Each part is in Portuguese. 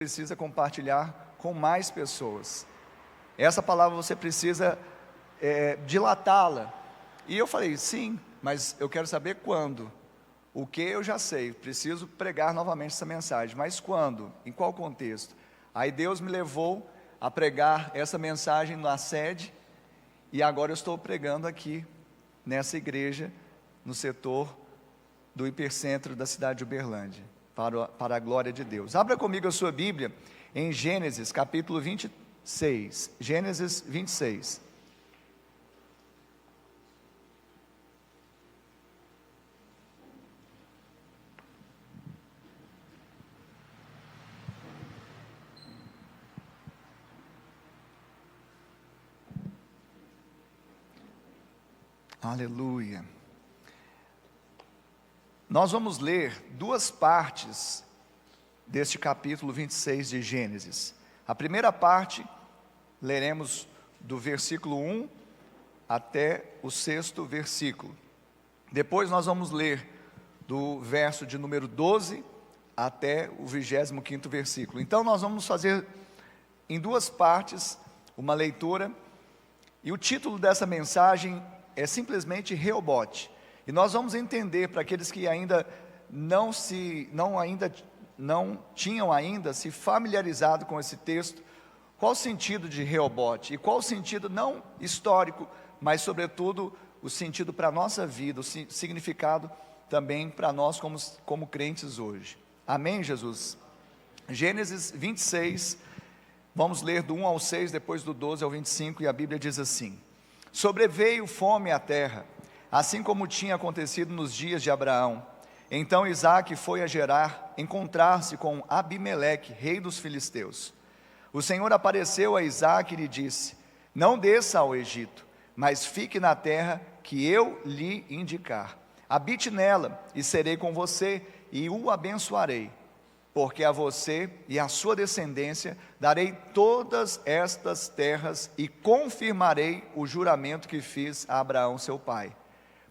precisa compartilhar com mais pessoas. Essa palavra você precisa dilatá-la. E eu falei, sim, mas eu quero saber quando. O que eu já sei, preciso pregar novamente essa mensagem, mas quando? Em qual contexto? Aí Deus me levou a pregar essa mensagem na sede, e agora eu estou pregando aqui, nessa igreja, no setor do hipercentro da cidade de Uberlândia, para a glória de Deus. Abra comigo a sua Bíblia em Gênesis capítulo 26, Gênesis 26. Aleluia. Nós vamos ler duas partes deste capítulo 26 de Gênesis. A primeira parte, leremos do versículo 1 até o 6º versículo. Depois nós vamos ler do verso de número 12 até o 25º versículo. Então nós vamos fazer em duas partes uma leitura, e o título dessa mensagem é simplesmente Reobote. E nós vamos entender, para aqueles que ainda não tinham ainda se familiarizado com esse texto, qual o sentido de Reobote, e qual o sentido não histórico, mas sobretudo o sentido para a nossa vida, o significado também para nós como crentes hoje. Amém, Jesus? Gênesis 26, vamos ler do 1 ao 6, depois do 12 ao 25, e a Bíblia diz assim: Sobreveio fome à terra, assim como tinha acontecido nos dias de Abraão. Então Isaque foi a Gerar, encontrar-se com Abimeleque, rei dos filisteus. O Senhor apareceu a Isaque e lhe disse: Não desça ao Egito, mas fique na terra que eu lhe indicar. Habite nela, e serei com você, e o abençoarei. Porque a você e à sua descendência darei todas estas terras, e confirmarei o juramento que fiz a Abraão seu pai.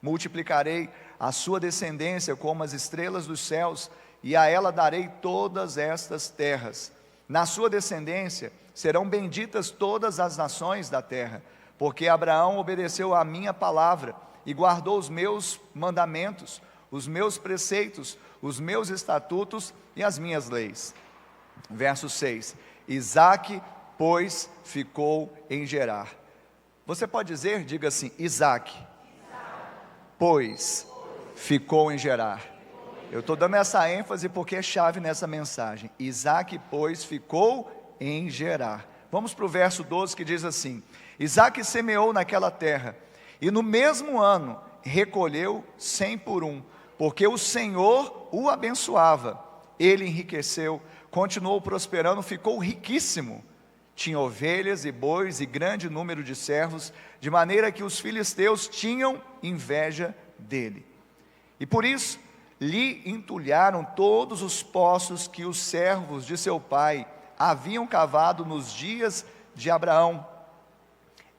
Multiplicarei a sua descendência como as estrelas dos céus, e a ela darei todas estas terras. Na sua descendência serão benditas todas as nações da terra, porque Abraão obedeceu à minha palavra, e guardou os meus mandamentos, os meus preceitos, os meus estatutos e as minhas leis. Verso 6: Isaque, pois, ficou em Gerar. Você pode dizer, diga assim, Isaque, pois, ficou em Gerar. Eu estou dando essa ênfase porque é chave nessa mensagem. Isaque, pois, ficou em Gerar. Vamos para o verso 12, que diz assim: Isaque semeou naquela terra, e no mesmo ano recolheu 100 por 1, porque o Senhor o abençoava. Ele enriqueceu, continuou prosperando, ficou riquíssimo. Tinha ovelhas e bois e grande número de servos, de maneira que os filisteus tinham inveja dele. E por isso lhe entulharam todos os poços que os servos de seu pai haviam cavado nos dias de Abraão,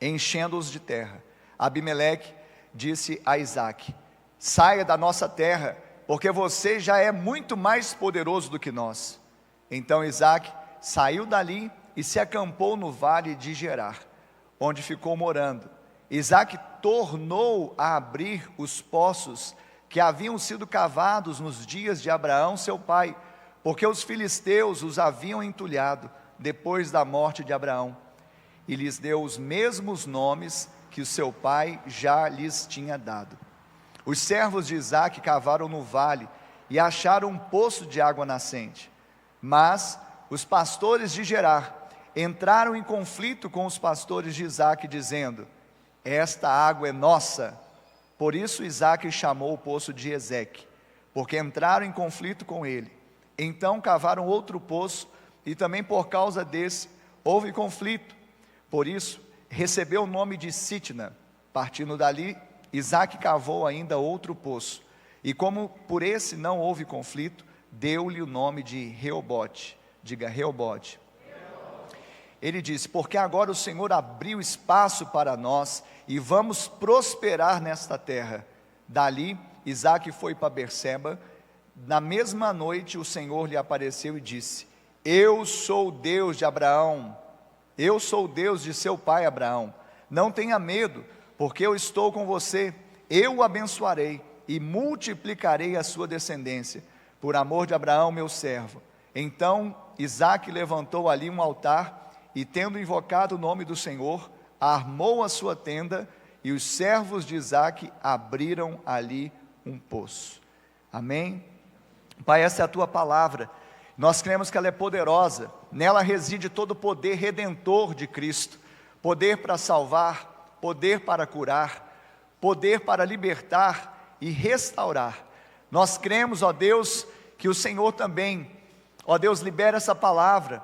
enchendo-os de terra. Abimeleque disse a Isaque: Saia da nossa terra, porque você já é muito mais poderoso do que nós. Então Isaque saiu dali e se acampou no vale de Gerar, onde ficou morando. Isaque tornou a abrir os poços que haviam sido cavados nos dias de Abraão seu pai, porque os filisteus os haviam entulhado depois da morte de Abraão, e lhes deu os mesmos nomes que o seu pai já lhes tinha dado. Os servos de Isaque cavaram no vale e acharam um poço de água nascente. Mas os pastores de Gerar entraram em conflito com os pastores de Isaque, dizendo: Esta água é nossa. Por isso Isaque chamou o poço de Ezeque, porque entraram em conflito com ele. Então cavaram outro poço, e também por causa desse houve conflito. Por isso recebeu o nome de Sitna. Partindo dali, Isaque cavou ainda outro poço, e como por esse não houve conflito, deu-lhe o nome de Reobote. Diga Reobote. Ele disse: Porque agora o Senhor abriu espaço para nós, e vamos prosperar nesta terra. Dali Isaque foi para Berseba. Na mesma noite o Senhor lhe apareceu e disse: eu sou o Deus de Abraão, eu sou o Deus de seu pai Abraão. Não tenha medo, porque eu estou com você. Eu o abençoarei e multiplicarei a sua descendência, por amor de Abraão, meu servo. Então Isaque levantou ali um altar, e tendo invocado o nome do Senhor, armou a sua tenda, e os servos de Isaque abriram ali um poço. Amém? Pai, essa é a tua palavra. Nós cremos que ela é poderosa. Nela reside todo o poder redentor de Cristo. Poder para salvar, poder para curar, poder para libertar e restaurar. Nós cremos, ó Deus, que o Senhor também, ó Deus, libera essa palavra,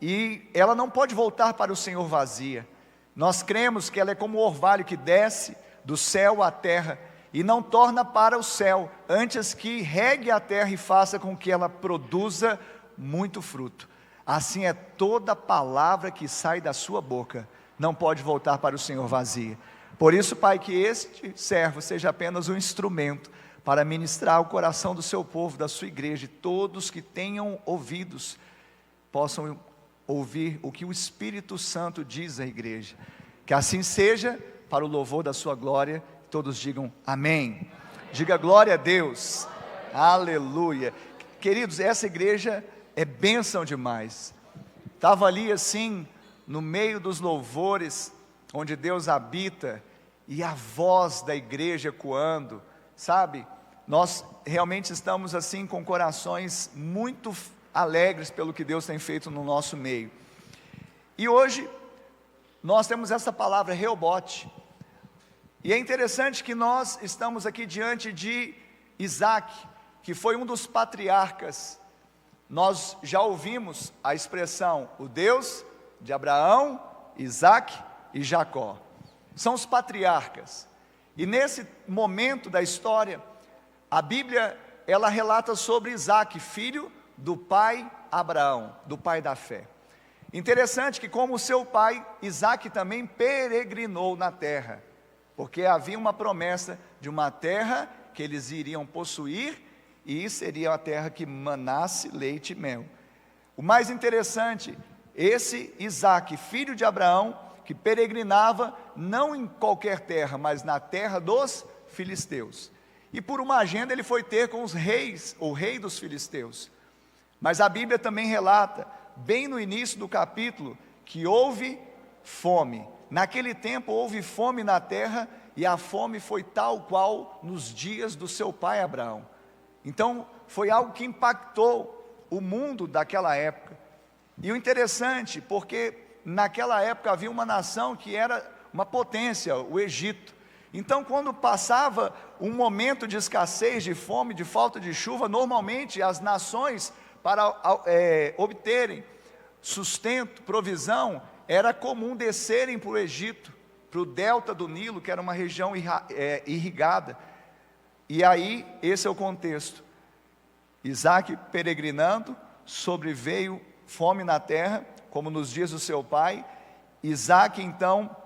e ela não pode voltar para o Senhor vazia. Nós cremos que ela é como o orvalho que desce do céu à terra, e não torna para o céu, antes que regue a terra e faça com que ela produza muito fruto. Assim é toda palavra que sai da sua boca, não pode voltar para o Senhor vazia. Por isso, Pai, que este servo seja apenas um instrumento para ministrar o coração do seu povo, da sua igreja, e todos que tenham ouvidos possam ouvir o que o Espírito Santo diz à igreja. Que assim seja, para o louvor da sua glória. Todos digam amém. Diga glória a Deus. Aleluia. Queridos, essa igreja é bênção demais. Estava ali assim, no meio dos louvores, onde Deus habita, e a voz da igreja ecoando, sabe? Nós realmente estamos assim com corações muito alegres pelo que Deus tem feito no nosso meio. E hoje nós temos essa palavra Reobote. E é interessante que nós estamos aqui diante de Isaque, que foi um dos patriarcas. Nós já ouvimos a expressão, o Deus de Abraão, Isaque e Jacó. São os patriarcas. E nesse momento da história, a Bíblia, ela relata sobre Isaque, filho do pai Abraão, do pai da fé. Interessante que, como seu pai, Isaque também peregrinou na terra, porque havia uma promessa de uma terra que eles iriam possuir, e seria a terra que manasse leite e mel. O mais interessante, esse Isaque, filho de Abraão, que peregrinava não em qualquer terra, mas na terra dos filisteus. E por uma agenda ele foi ter com os reis, o rei dos filisteus. Mas a Bíblia também relata, bem no início do capítulo, que houve fome. Naquele tempo houve fome na terra, e a fome foi tal qual nos dias do seu pai Abraão. Então foi algo que impactou o mundo daquela época. E o interessante, porque naquela época havia uma nação que era uma potência, o Egito. Então quando passava um momento de escassez, de fome, de falta de chuva, normalmente as nações, para obterem sustento, provisão, era comum descerem para o Egito, para o delta do Nilo, que era uma região irrigada. E aí, esse é o contexto. Isaque peregrinando, sobreveio fome na terra, como nos dias do seu pai. Isaque então,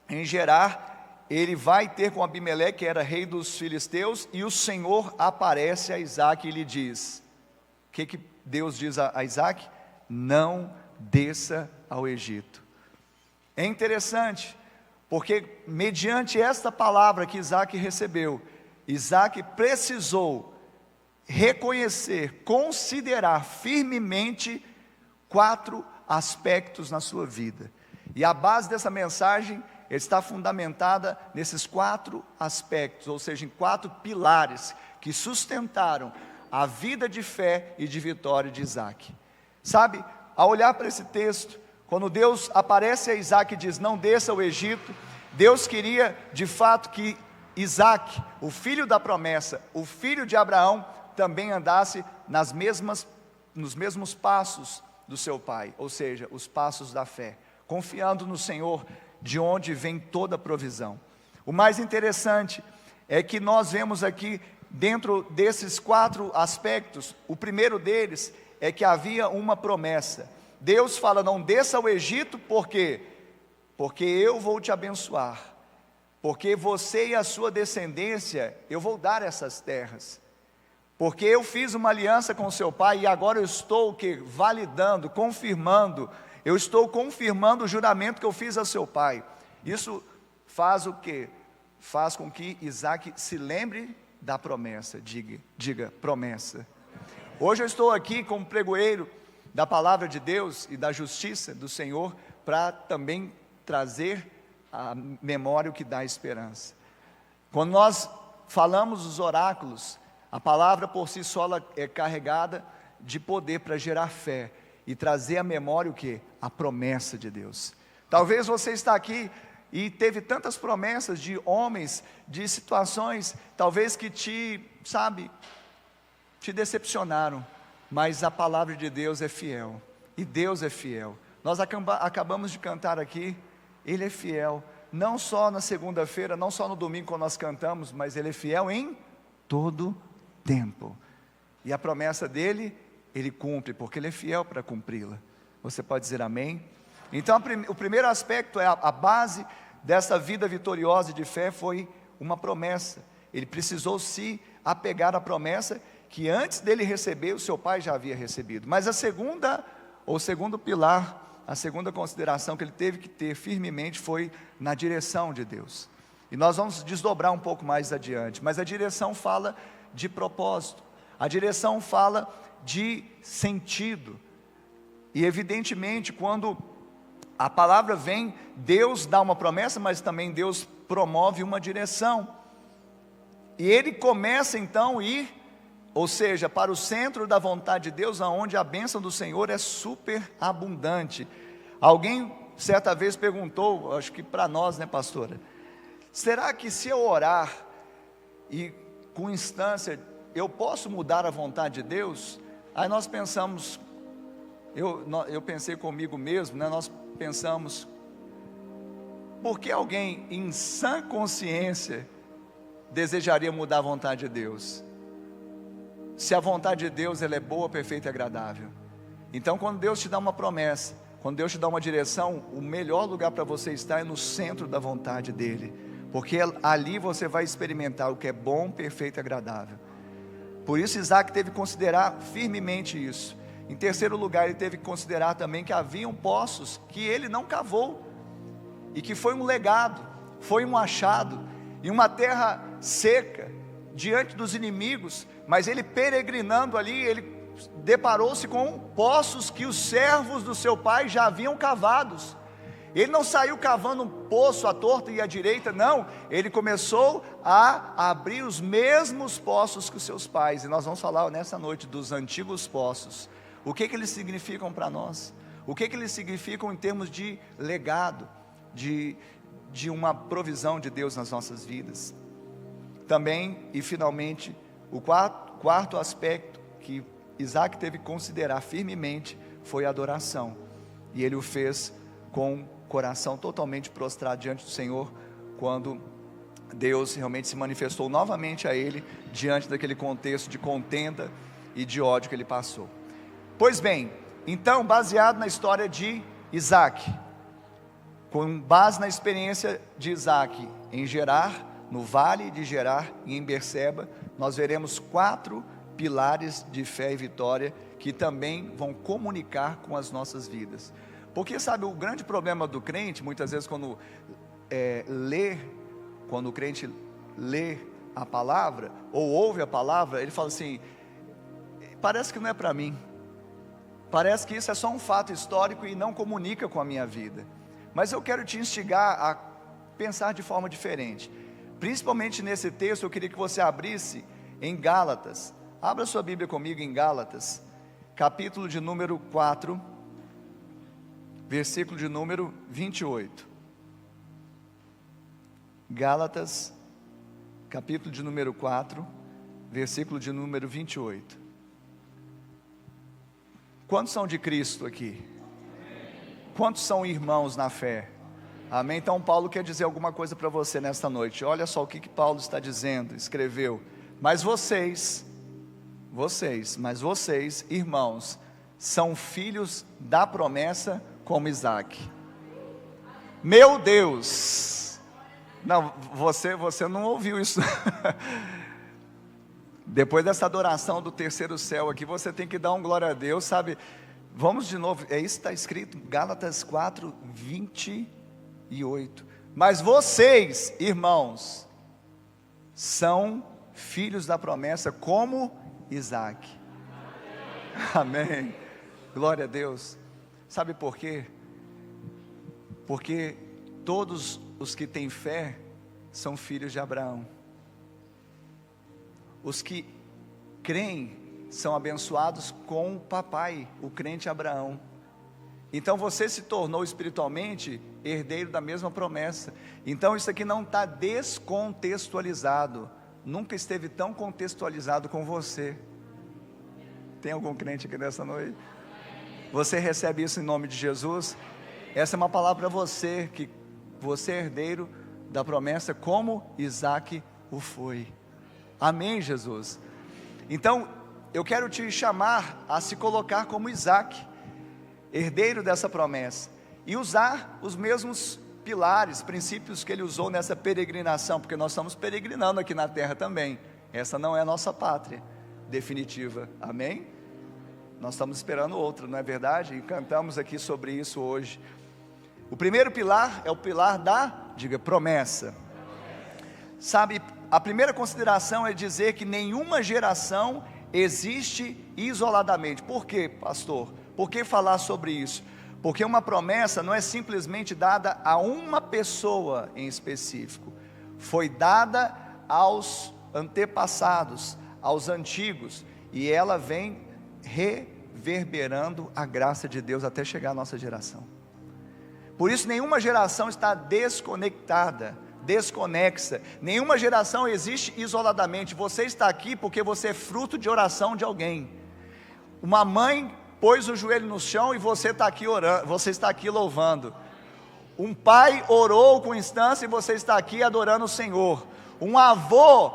em Gerar, ele vai ter com Abimeleque, que era rei dos filisteus, e o Senhor aparece a Isaque e lhe diz, o que Deus diz a Isaque? Não desça ao Egito. É interessante, porque mediante esta palavra que Isaque recebeu, Isaque precisou reconhecer, considerar firmemente 4 aspectos na sua vida. E a base dessa mensagem está fundamentada nesses 4 aspectos, ou seja, em 4 pilares que sustentaram a vida de fé e de vitória de Isaque. Sabe, ao olhar para esse texto, quando Deus aparece a Isaque e diz, não desça ao Egito, Deus queria de fato que Isaque, o filho da promessa, o filho de Abraão, também andasse nos mesmos passos do seu pai, ou seja, os passos da fé, confiando no Senhor, de onde vem toda a provisão. O mais interessante é que nós vemos aqui, dentro desses 4 aspectos, o primeiro deles é que havia uma promessa. Deus fala, não desça ao Egito, por quê? Porque eu vou te abençoar, porque você e a sua descendência, eu vou dar essas terras. porque eu fiz uma aliança com seu pai e agora eu estou o quê? Validando, confirmando, eu estou confirmando o juramento que eu fiz a seu pai. Isso faz o quê? Faz com que Isaac se lembre da promessa, diga promessa. Hoje eu estou aqui como pregoeiro da palavra de Deus e da justiça do Senhor, para também trazer a memória o que dá esperança. Quando nós falamos os oráculos, a palavra por si só ela é carregada de poder para gerar fé e trazer à memória o que? A promessa de Deus. Talvez você está aqui e teve tantas promessas de homens, de situações, talvez que te decepcionaram, mas a palavra de Deus é fiel, e Deus é fiel. Nós acabamos de cantar aqui, Ele é fiel, não só na segunda-feira, não só no domingo quando nós cantamos, mas Ele é fiel em todo tempo, e a promessa dEle, Ele cumpre, porque Ele é fiel para cumpri-la. Você pode dizer amém? Então o primeiro aspecto, a base dessa vida vitoriosa de fé foi uma promessa. Ele precisou se apegar à promessa que antes dele receber, o seu pai já havia recebido. Mas o segundo pilar, a segunda consideração que ele teve que ter firmemente foi na direção de Deus. E nós vamos desdobrar um pouco mais adiante, mas a direção fala de propósito, a direção fala de sentido. E evidentemente quando a palavra vem, Deus dá uma promessa, mas também Deus promove uma direção. E ele começa então a ir, ou seja, para o centro da vontade de Deus, aonde a bênção do Senhor é super abundante. Alguém certa vez perguntou, acho que para nós, né, pastora? Será que se eu orar e com instância, eu posso mudar a vontade de Deus? Aí nós pensamos, eu pensei comigo mesmo, né, nós pensamos, por que alguém em sã consciência desejaria mudar a vontade de Deus? Se a vontade de Deus ela é boa, perfeita e agradável. Então quando Deus te dá uma promessa, quando Deus te dá uma direção, o melhor lugar para você estar é no centro da vontade dEle, porque ali você vai experimentar o que é bom, perfeito e agradável. Por isso Isaac teve que considerar firmemente isso. Em terceiro lugar, ele teve que considerar também que haviam poços que ele não cavou, e que foi um legado, foi um achado, em uma terra seca, diante dos inimigos, mas ele peregrinando ali, ele deparou-se com poços que os servos do seu pai já haviam cavados. Ele não saiu cavando um poço à torta e à direita, não, ele começou a abrir os mesmos poços que os seus pais, e nós vamos falar nessa noite dos antigos poços. O que eles significam para nós? O que eles significam em termos de legado, de uma provisão de Deus nas nossas vidas? Também, e finalmente, o quarto aspecto que Isaac teve que considerar firmemente foi a adoração. E ele o fez com o coração totalmente prostrado diante do Senhor, quando Deus realmente se manifestou novamente a ele, diante daquele contexto de contenda e de ódio que ele passou. Pois bem, então, baseado na história de Isaac, com base na experiência de Isaac em Gerar, no vale de Gerar e em Berseba, nós veremos 4 pilares de fé e vitória que também vão comunicar com as nossas vidas. Porque sabe, o grande problema do crente, muitas vezes quando o crente lê a palavra, ou ouve a palavra, ele fala assim, parece que não é para mim, parece que isso é só um fato histórico e não comunica com a minha vida. Mas eu quero te instigar a pensar de forma diferente. Principalmente nesse texto, eu queria que você abrisse em Gálatas. Abra sua Bíblia comigo em Gálatas, capítulo de número 4, versículo de número 28. Gálatas, capítulo de número 4, versículo de número 28. Quantos são de Cristo aqui? Quantos são irmãos na fé? Amém? Então Paulo quer dizer alguma coisa para você nesta noite. Olha só o que Paulo está dizendo, escreveu. Mas vocês, irmãos, são filhos da promessa como Isaac. Meu Deus! Não, você não ouviu isso. Depois dessa adoração do terceiro céu aqui, você tem que dar um glória a Deus, sabe? Vamos de novo, é isso que está escrito, Gálatas 4, 28. Mas vocês, irmãos, são filhos da promessa como Isaac. Amém. Glória a Deus. Sabe por quê? Porque todos os que têm fé são filhos de Abraão. Os que creem são abençoados com o papai, o crente Abraão. Então você se tornou espiritualmente herdeiro da mesma promessa. Então isso aqui não está descontextualizado. Nunca esteve tão contextualizado com você. Tem algum crente aqui nessa noite? Você recebe isso em nome de Jesus? Essa é uma palavra para você, que você é herdeiro da promessa como Isaac o foi. Amém, Jesus? Então, eu quero te chamar a se colocar como Isaac, herdeiro dessa promessa, e usar os mesmos pilares, princípios que ele usou nessa peregrinação, porque nós estamos peregrinando aqui na terra também. Essa não é a nossa pátria definitiva, amém? Nós estamos esperando outra, não é verdade? E cantamos aqui sobre isso hoje. O primeiro pilar é o pilar diga, promessa. Sabe, a primeira consideração é dizer que nenhuma geração existe isoladamente. Por quê, pastor? Por que falar sobre isso? Porque uma promessa não é simplesmente dada a uma pessoa em específico. Foi dada aos antepassados, aos antigos, e ela vem reverberando a graça de Deus até chegar à nossa geração. Por isso nenhuma geração está desconectada, desconexa. Nenhuma geração existe isoladamente. Você está aqui porque você é fruto de oração de alguém. Uma mãe pôs o joelho no chão e você está aqui orando, você está aqui louvando. Um pai orou com instância e você está aqui adorando o Senhor. Um avô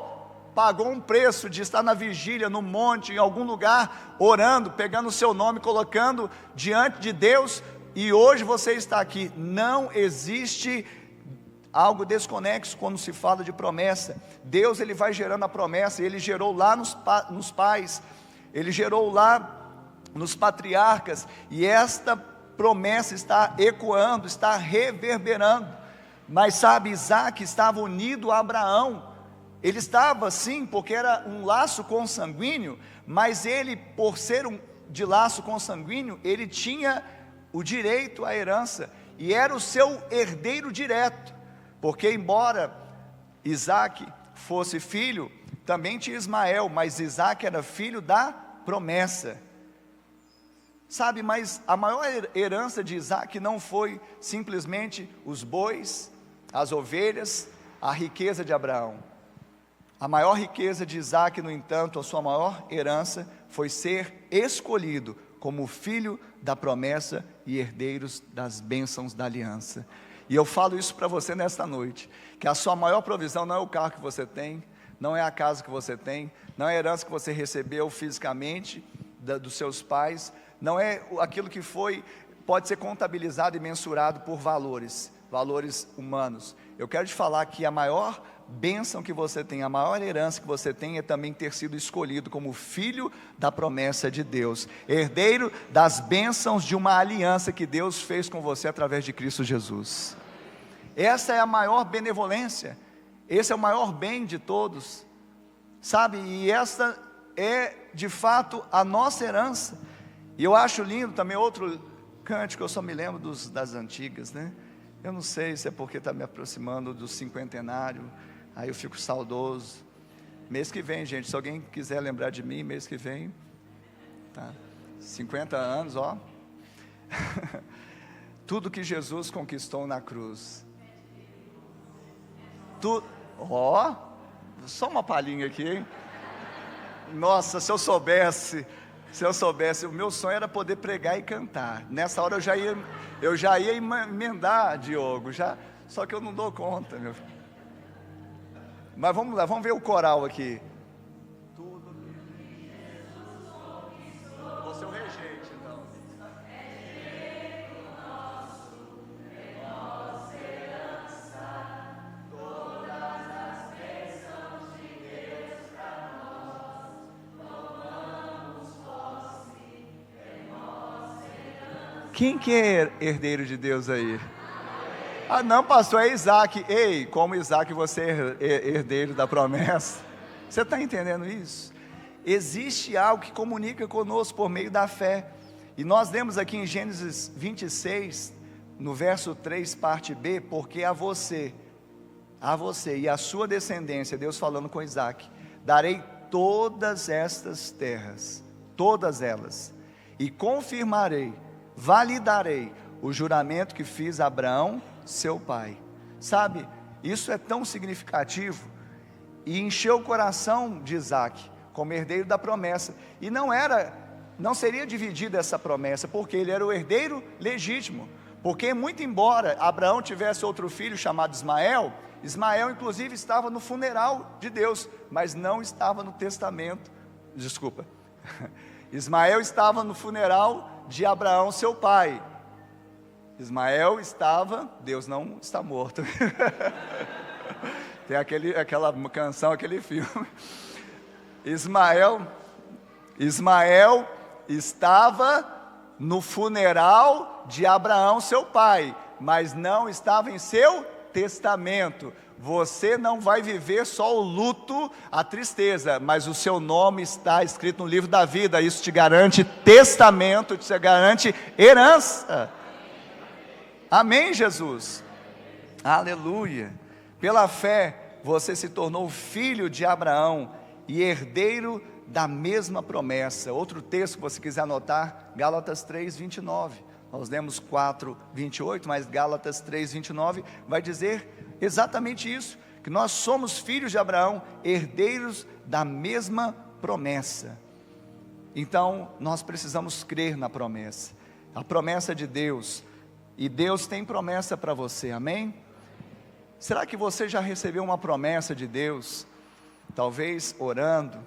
pagou um preço de estar na vigília, no monte, em algum lugar, orando, pegando o seu nome, colocando diante de Deus, e hoje você está aqui. Não existe algo desconexo quando se fala de promessa. Deus, ele vai gerando a promessa. Ele gerou lá nos pais, ele gerou lá nos patriarcas, e esta promessa está ecoando, está reverberando. Mas sabe, Isaac estava unido a Abraão. Ele estava sim, porque era um laço consanguíneo, mas ele, por ser de laço consanguíneo, ele tinha o direito à herança, e era o seu herdeiro direto. Porque embora Isaac fosse filho, também tinha Ismael, mas Isaac era filho da promessa. Sabe, mas a maior herança de Isaac não foi simplesmente os bois, as ovelhas, a riqueza de Abraão. A maior riqueza de Isaac, no entanto, a sua maior herança foi ser escolhido como filho da promessa e herdeiros das bênçãos da aliança. E eu falo isso para você nesta noite, que a sua maior provisão não é o carro que você tem, não é a casa que você tem, não é a herança que você recebeu fisicamente dos seus pais, não é aquilo que pode ser contabilizado e mensurado por valores humanos. Eu quero te falar que a maior bênção que você tem, a maior herança que você tem é também ter sido escolhido como filho da promessa de Deus, herdeiro das bênçãos de uma aliança que Deus fez com você através de Cristo Jesus. Essa é a maior benevolência, esse é o maior bem de todos, sabe? E esta é de fato a nossa herança. E eu acho lindo também outro cântico, eu só me lembro das antigas, né? Eu não sei se é porque está me aproximando do cinquentenário, aí eu fico saudoso. Mês que vem, gente, se alguém quiser lembrar de mim, mês que vem, tá? 50 anos, ó. Tudo que Jesus conquistou na cruz. Só uma palhinha aqui, hein? Nossa, se eu soubesse, o meu sonho era poder pregar e cantar. Nessa hora eu já ia emendar, Diogo, só que eu não dou conta, meu filho. Mas vamos lá, vamos ver o coral aqui. Tudo que Jesus conquistou. Você é o regente, então. É direito nosso, é nossa herança, todas as bênçãos de Deus para nós. Quem que é herdeiro de Deus aí? Ah não, pastor, é Isaac. Ei, como Isaac você é herdeiro da promessa? Você está entendendo isso? Existe algo que comunica conosco por meio da fé. E nós lemos aqui em Gênesis 26, no verso 3, parte B, porque a você e a sua descendência, Deus falando com Isaac, darei todas estas terras, todas elas, e confirmarei, validarei o juramento que fiz a Abraão, seu pai. Sabe, isso é tão significativo, e encheu o coração de Isaac, como herdeiro da promessa, e não seria dividida essa promessa, porque ele era o herdeiro legítimo, porque muito embora Abraão tivesse outro filho chamado Ismael, Ismael inclusive estava no funeral de Deus, mas não estava no testamento, Ismael estava no funeral de Abraão seu pai, Ismael estava, Deus não está morto, tem aquela canção, aquele filme, Ismael estava no funeral de Abraão seu pai, mas não estava em seu testamento. Você não vai viver só o luto, a tristeza, mas o seu nome está escrito no livro da vida. Isso te garante testamento, te garante herança. Amém, Jesus? Aleluia. Pela fé você se tornou filho de Abraão e herdeiro da mesma promessa. Outro texto que você quiser anotar, Gálatas 3:29. Nós lemos 4:28, mas Gálatas 3:29 vai dizer exatamente isso, que nós somos filhos de Abraão, herdeiros da mesma promessa. Então nós precisamos crer na promessa, a promessa de Deus, e Deus tem promessa para você, amém? Será que você já recebeu uma promessa de Deus? Talvez orando,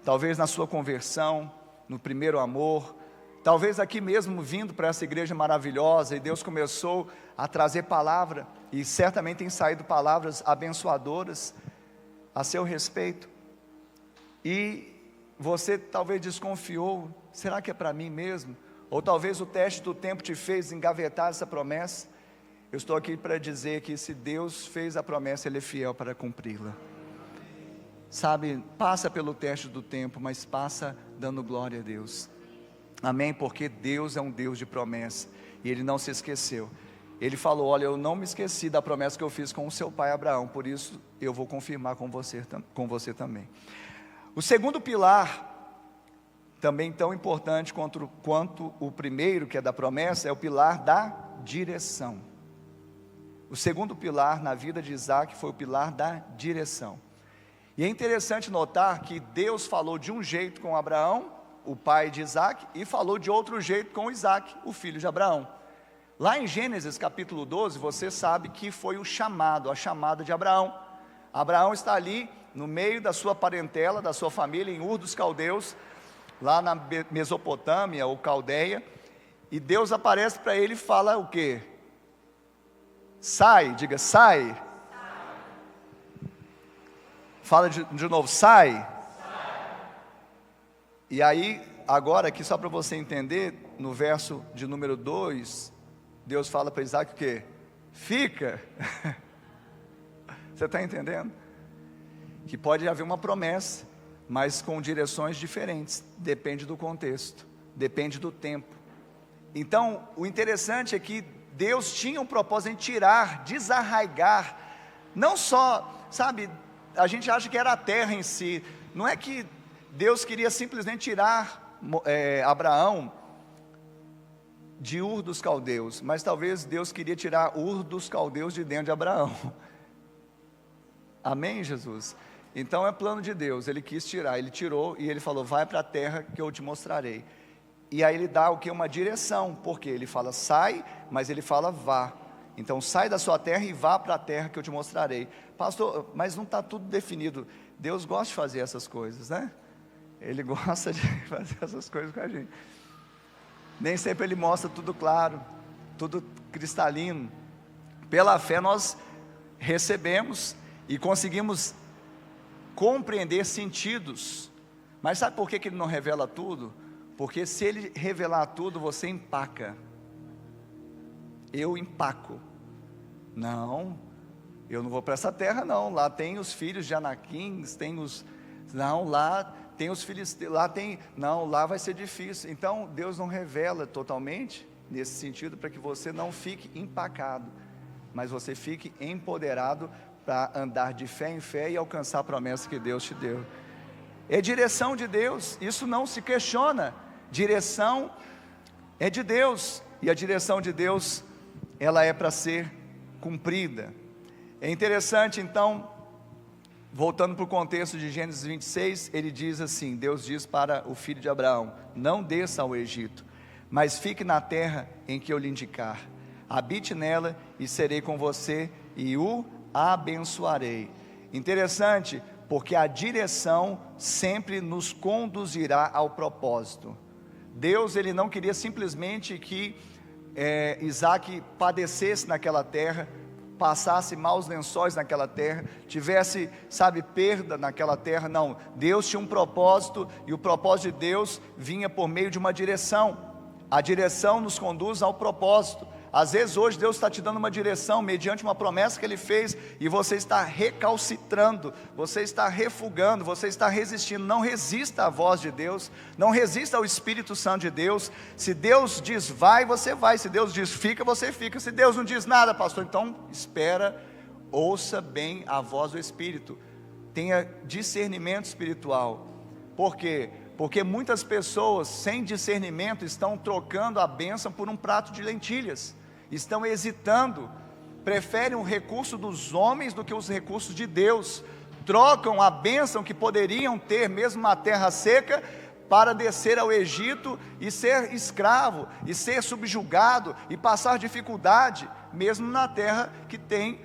talvez na sua conversão, no primeiro amor, talvez aqui mesmo vindo para essa igreja maravilhosa, e Deus começou a trazer palavra, e certamente tem saído palavras abençoadoras a seu respeito, e você talvez desconfiou, será que é para mim mesmo? Ou talvez o teste do tempo te fez engavetar essa promessa. Eu estou aqui para dizer que se Deus fez a promessa, Ele é fiel para cumpri-la. Sabe, passa pelo teste do tempo, mas passa dando glória a Deus, amém? Porque Deus é um Deus de promessa, e Ele não se esqueceu. Ele falou, olha, eu não me esqueci da promessa que eu fiz com o seu pai Abraão, por isso eu vou confirmar com você também. O segundo pilar, também tão importante quanto o primeiro, que é da promessa, é o pilar da direção. O segundo pilar na vida de Isaac foi o pilar da direção. E é interessante notar que Deus falou de um jeito com Abraão, o pai de Isaac, e falou de outro jeito com Isaac, o filho de Abraão. Lá em Gênesis capítulo 12, você sabe que foi a chamada de Abraão. Abraão está ali no meio da sua parentela, da sua família, em Ur dos Caldeus, lá na Mesopotâmia ou Caldeia, e Deus aparece para ele e fala o quê? Sai, diga sai. Fala de novo, sai. E aí, agora aqui só para você entender, no verso de número 2, Deus fala para Isaac o quê? Fica. Você está entendendo? Que pode haver uma promessa, mas com direções diferentes, depende do contexto, depende do tempo. Então, o interessante é que Deus tinha um propósito em tirar, desarraigar, não só, sabe, a gente acha que era a terra em si, não é que Deus queria simplesmente tirar Abraão de Ur dos Caldeus, mas talvez Deus queria tirar Ur dos Caldeus de dentro de Abraão. Amém, Jesus? Então é plano de Deus, Ele quis tirar, Ele tirou e Ele falou, vai para a terra que eu te mostrarei. E aí Ele dá o que? Uma direção, porque Ele fala sai, mas Ele fala vá. Então sai da sua terra e vá para a terra que eu te mostrarei. Pastor, mas não está tudo definido. Deus gosta de fazer essas coisas, né? Ele gosta de fazer essas coisas com a gente. Nem sempre Ele mostra tudo claro, tudo cristalino. Pela fé nós recebemos e conseguimos compreender sentidos. Mas sabe por que Ele não revela tudo? Porque se Ele revelar tudo, você empaca. eu empaco. Não, eu não vou para essa terra não, lá tem os filhos de Anakim, lá tem os filisteus, lá vai ser difícil. Então Deus não revela totalmente nesse sentido, para que você não fique empacado, mas você fique empoderado para andar de fé em fé e alcançar a promessa que Deus te deu. É direção de Deus, isso não se questiona. Direção é de Deus, e a direção de Deus, ela é para ser cumprida. É interessante então, voltando para o contexto de Gênesis 26, ele diz assim, Deus diz para o filho de Abraão: não desça ao Egito, mas fique na terra em que eu lhe indicar, habite nela e serei com você e o abençoarei. Interessante, porque a direção sempre nos conduzirá ao propósito. Deus, ele não queria simplesmente que Isaac padecesse naquela terra, passasse maus lençóis naquela terra, tivesse, perda naquela terra. Não, Deus tinha um propósito, e o propósito de Deus vinha por meio de uma direção. A direção nos conduz ao propósito. Às vezes hoje Deus está te dando uma direção, mediante uma promessa que Ele fez, e você está recalcitrando, você está refugando, você está resistindo. Não resista à voz de Deus, não resista ao Espírito Santo de Deus. Se Deus diz vai, você vai. Se Deus diz fica, você fica. Se Deus não diz nada, pastor, então espera, ouça bem a voz do Espírito, tenha discernimento espiritual. Por quê? Porque muitas pessoas sem discernimento estão trocando a bênção por um prato de lentilhas, estão hesitando, preferem o recurso dos homens do que os recursos de Deus, trocam a bênção que poderiam ter mesmo na terra seca, para descer ao Egito e ser escravo, e ser subjugado, e passar dificuldade, mesmo na terra que tem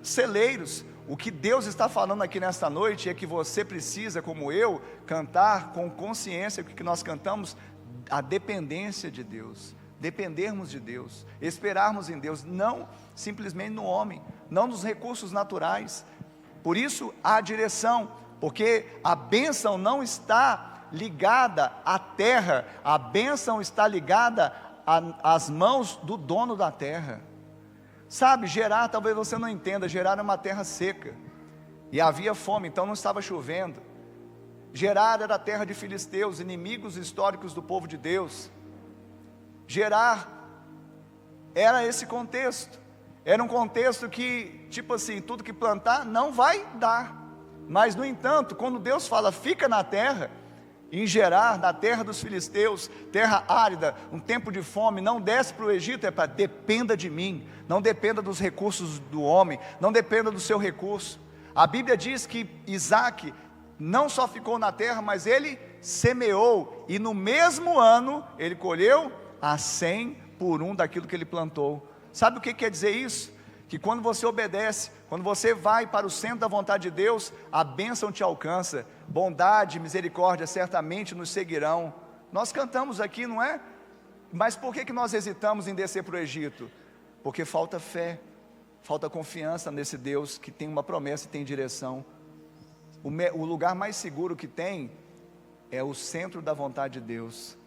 celeiros. O que Deus está falando aqui nesta noite é que você precisa, como eu, cantar com consciência, o que nós cantamos, a dependência de Deus, dependermos de Deus, esperarmos em Deus, não simplesmente no homem, não nos recursos naturais. Por isso a direção, porque a bênção não está ligada à terra, a bênção está ligada às mãos do dono da terra. Gerar, talvez você não entenda, Gerar é uma terra seca, e havia fome, então não estava chovendo. Gerar era a terra de filisteus, inimigos históricos do povo de Deus. Gerar era esse contexto, era um contexto que, tudo que plantar não vai dar. Mas no entanto, quando Deus fala, fica na terra, em Gerar, na terra dos filisteus, terra árida, um tempo de fome, não desce para o Egito, é para dependa de mim, não dependa dos recursos do homem, não dependa do seu recurso. A Bíblia diz que Isaac não só ficou na terra, mas ele semeou, e no mesmo ano ele colheu a 100 por 1 daquilo que ele plantou. Sabe o que quer dizer isso? Que quando você obedece, quando você vai para o centro da vontade de Deus, a bênção te alcança, bondade e misericórdia certamente nos seguirão. Nós cantamos aqui, não é? Mas por que nós hesitamos em descer para o Egito? Porque falta fé, falta confiança nesse Deus que tem uma promessa e tem direção. O lugar mais seguro que tem é o centro da vontade de Deus.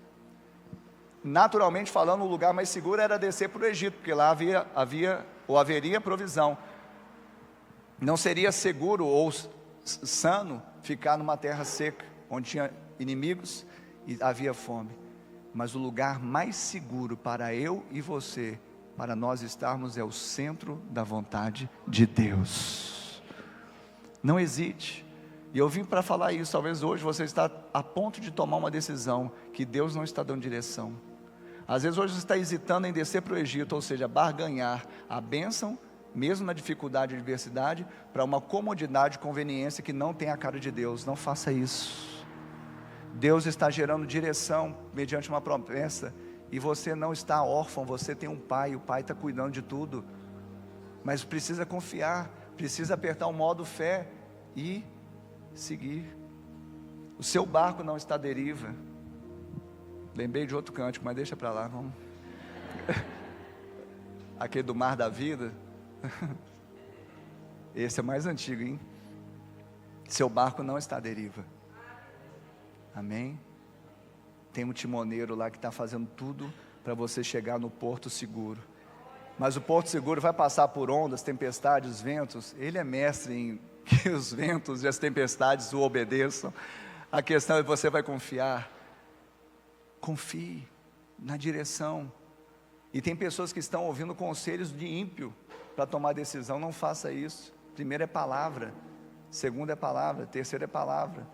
Naturalmente falando, o lugar mais seguro era descer para o Egito, porque lá haveria provisão. Não seria seguro ou sano ficar numa terra seca, onde tinha inimigos e havia fome. Mas o lugar mais seguro para eu e você, para nós estarmos, é o centro da vontade de Deus. Não hesite. E eu vim para falar isso. Talvez hoje você está a ponto de tomar uma decisão que Deus não está dando direção. Às vezes hoje você está hesitando em descer para o Egito, ou seja, barganhar a bênção, mesmo na dificuldade e adversidade, para uma comodidade e conveniência que não tem a cara de Deus. Não faça isso. Deus está gerando direção mediante uma promessa, e você não está órfão, você tem um pai, o pai está cuidando de tudo, mas precisa confiar, precisa apertar o modo fé e seguir. O seu barco não está à deriva. Lembrei de outro cântico, mas deixa para lá, vamos. Aquele do mar da vida. Esse é mais antigo, hein? Seu barco não está à deriva. Amém? Tem um timoneiro lá que está fazendo tudo para você chegar no porto seguro. mas o porto seguro vai passar por ondas, tempestades, ventos. Ele é mestre em que os ventos e as tempestades o obedeçam. A questão é: você vai confiar? Confie na direção. E tem pessoas que estão ouvindo conselhos de ímpio para tomar decisão. Não faça isso. Primeiro é palavra, segundo é palavra, terceiro é palavra,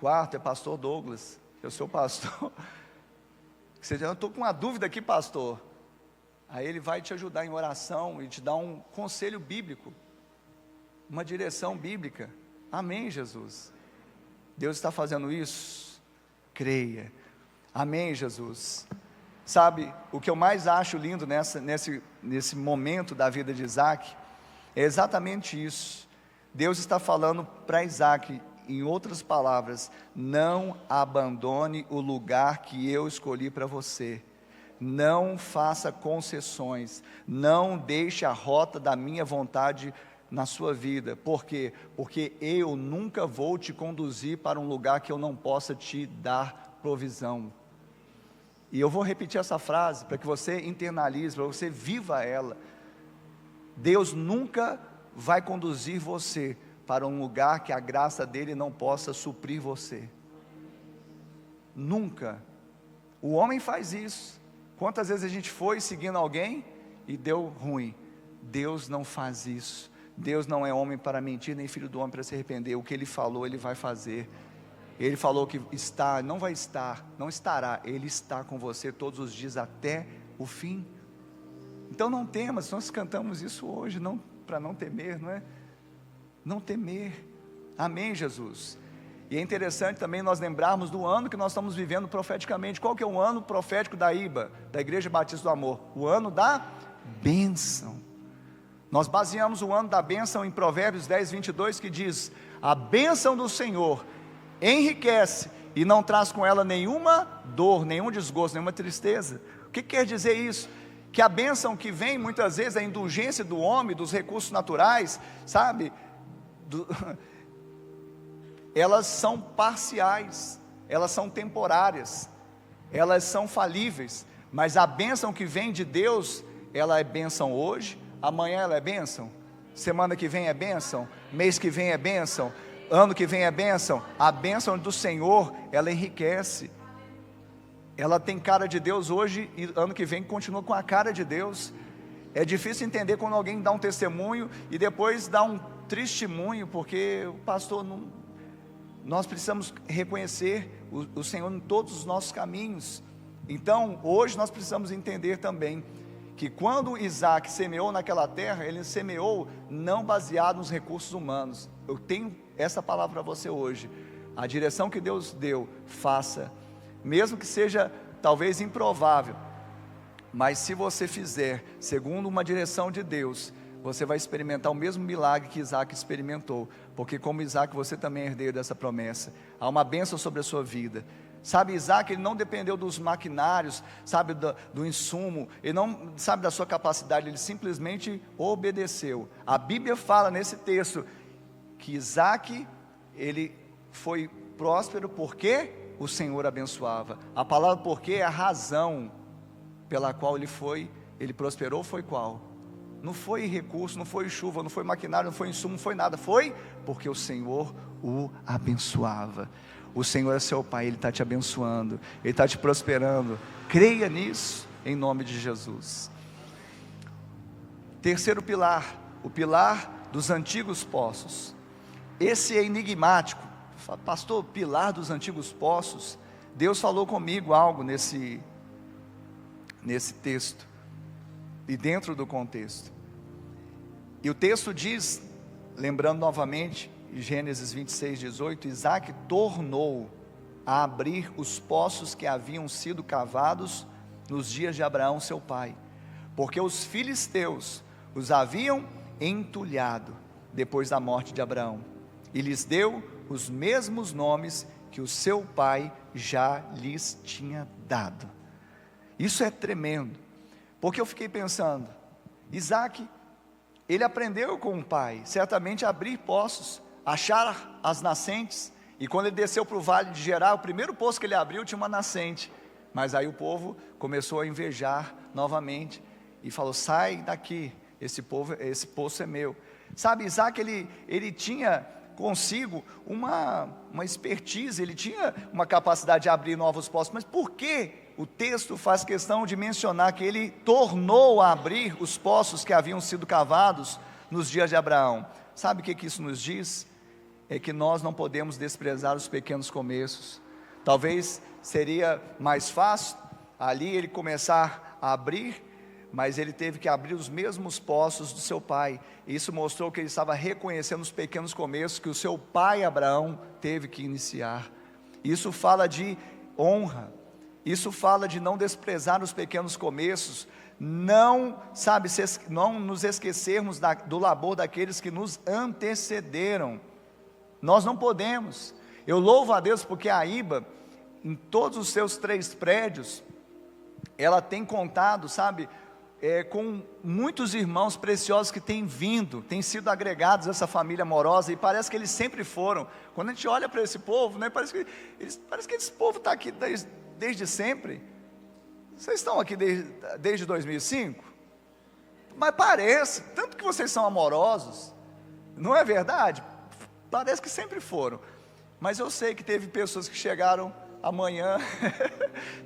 quarto é pastor Douglas. Eu sou pastor. Você diz: eu estou com uma dúvida aqui, pastor. Aí ele vai te ajudar em oração e te dar um conselho bíblico, uma direção bíblica. Amém, Jesus? Deus está fazendo isso? Creia. Amém, Jesus? Sabe, o que eu mais acho lindo nesse momento da vida de Isaac, é exatamente isso. Deus está falando para Isaac, em outras palavras: não abandone o lugar que eu escolhi para você. Não faça concessões, não deixe a rota da minha vontade na sua vida. Por quê? Porque eu nunca vou te conduzir para um lugar que eu não possa te dar provisão. E eu vou repetir essa frase para que você internalize, para que você viva ela. Deus nunca vai conduzir você para um lugar que a graça dele não possa suprir você. Nunca. O homem faz isso. Quantas vezes a gente foi seguindo alguém e deu ruim? Deus não faz isso. Deus não é homem para mentir, nem filho do homem para se arrepender. O que ele falou, ele vai fazer. Ele falou que está, não vai estar, não estará. Ele está com você todos os dias até o fim. Então não temas. Nós cantamos isso hoje, não para não temer, não é? Não temer. Amém, Jesus? E é interessante também nós lembrarmos do ano que nós estamos vivendo profeticamente. Qual que é o ano profético da IBA, da Igreja Batista do Amor? O ano da bênção. Nós baseamos o ano da bênção em Provérbios 10, 22, que diz: a bênção do Senhor enriquece e não traz com ela nenhuma dor, nenhum desgosto, nenhuma tristeza. O que quer dizer isso? Que a bênção que vem muitas vezes, a indulgência do homem, dos recursos naturais, sabe? Elas são parciais, elas são temporárias, elas são falíveis, mas a bênção que vem de Deus, ela é bênção hoje, amanhã ela é bênção, semana que vem é bênção, mês que vem é bênção, ano que vem é bênção. A bênção do Senhor, ela enriquece, ela tem cara de Deus hoje e ano que vem continua com a cara de Deus. É difícil entender quando alguém dá um testemunho e depois dá um testemunho, porque o pastor não... Nós precisamos reconhecer o Senhor em todos os nossos caminhos. Então hoje nós precisamos entender também que quando Isaac semeou naquela terra, ele semeou não baseado nos recursos humanos. Eu tenho essa palavra para você hoje: a direção que Deus deu, faça, mesmo que seja talvez improvável, mas se você fizer segundo uma direção de Deus, você vai experimentar o mesmo milagre que Isaac experimentou, porque como Isaac você também é herdeiro dessa promessa. Há uma bênção sobre a sua vida. Sabe, Isaac, ele não dependeu dos maquinários, sabe, do insumo, ele não, sabe, da sua capacidade, ele simplesmente obedeceu. A Bíblia fala nesse texto que Isaac, ele foi próspero porque o Senhor abençoava. A palavra porque é a razão pela qual ele prosperou, foi qual? Não foi recurso, não foi chuva, não foi maquinário, não foi insumo, não foi nada. Foi porque o Senhor o abençoava. O Senhor é seu Pai, Ele está te abençoando, Ele está te prosperando. Creia nisso, em nome de Jesus. Terceiro pilar, o pilar dos antigos poços. Esse é enigmático. Pastor, pilar dos antigos poços. Deus falou comigo algo nesse texto e dentro do contexto. E o texto diz, lembrando novamente, Gênesis 26, 18, Isaac tornou a abrir os poços que haviam sido cavados nos dias de Abraão seu pai, porque os filisteus os haviam entulhado depois da morte de Abraão, e lhes deu os mesmos nomes que o seu pai já lhes tinha dado. Isso é tremendo, porque eu fiquei pensando, Isaac, ele aprendeu com o pai, certamente a abrir poços, achar as nascentes, e quando ele desceu para o vale de Gerar, o primeiro poço que ele abriu tinha uma nascente, mas aí o povo começou a invejar novamente, e falou: sai daqui, esse poço é meu. Sabe, Isaac, ele tinha consigo uma expertise, ele tinha uma capacidade de abrir novos poços. Mas por que o texto faz questão de mencionar que ele tornou a abrir os poços que haviam sido cavados nos dias de Abraão? Sabe o que isso nos diz? É que nós não podemos desprezar os pequenos começos. Talvez seria mais fácil ali ele começar a abrir, mas ele teve que abrir os mesmos poços do seu pai. Isso mostrou que ele estava reconhecendo os pequenos começos que o seu pai Abraão teve que iniciar. Isso fala de honra, isso fala de não desprezar os pequenos começos, não nos esquecermos do labor daqueles que nos antecederam. Nós não podemos. Eu louvo a Deus porque a IBA, em todos os seus 3 prédios, ela tem contado, com muitos irmãos preciosos que têm têm sido agregados a essa família amorosa, e parece que eles sempre foram. Quando a gente olha para esse povo, né, parece que esse povo está aqui desde sempre. Vocês estão aqui desde 2005? Mas parece, tanto que vocês são amorosos, não é verdade? Parece que sempre foram. Mas eu sei que teve pessoas que chegaram amanhã,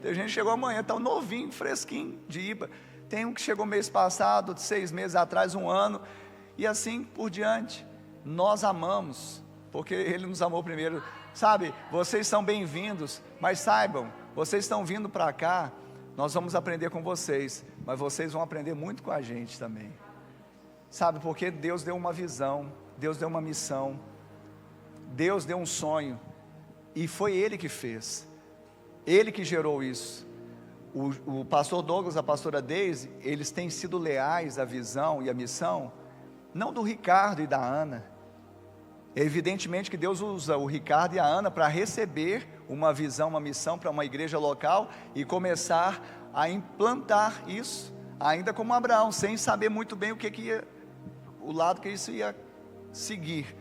tem gente que chegou amanhã, está novinho, fresquinho, de IBA. Tem um que chegou mês passado, 6 meses atrás, 1 ano, e assim por diante. Nós amamos, porque Ele nos amou primeiro. Vocês são bem-vindos, mas saibam, vocês estão vindo para cá, nós vamos aprender com vocês, mas vocês vão aprender muito com a gente também. Porque Deus deu uma visão, Deus deu uma missão, Deus deu um sonho, e foi Ele que fez, Ele que gerou isso. O pastor Douglas, a pastora Deise, eles têm sido leais à visão e à missão, não do Ricardo e da Ana. Evidentemente que Deus usa o Ricardo e a Ana para receber uma visão, uma missão para uma igreja local e começar a implantar isso, ainda como Abraão, sem saber muito bem o lado que isso ia seguir.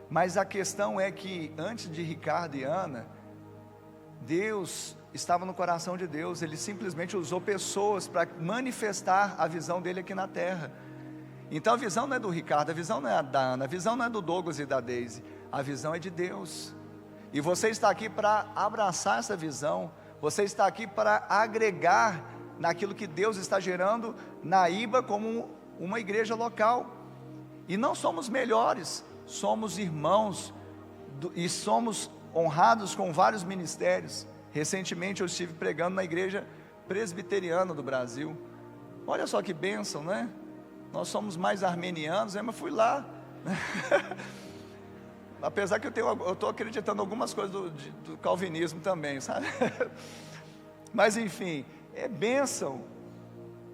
Mas a questão é que antes de Ricardo e Ana, Deus estava no coração de Deus. Ele simplesmente usou pessoas para manifestar a visão dele aqui na terra. Então a visão não é do Ricardo, a visão não é da Ana, a visão não é do Douglas e da Deise, a visão é de Deus. E você está aqui para abraçar essa visão, você está aqui para agregar naquilo que Deus está gerando na IBA como uma igreja local. E não somos melhores, somos irmãos e somos honrados com vários ministérios. Recentemente eu estive pregando na igreja presbiteriana do Brasil. Olha só que bênção, né? Nós somos mais armenianos, mas fui lá. Apesar que eu estou acreditando em algumas coisas do calvinismo também, sabe? Mas enfim, é bênção.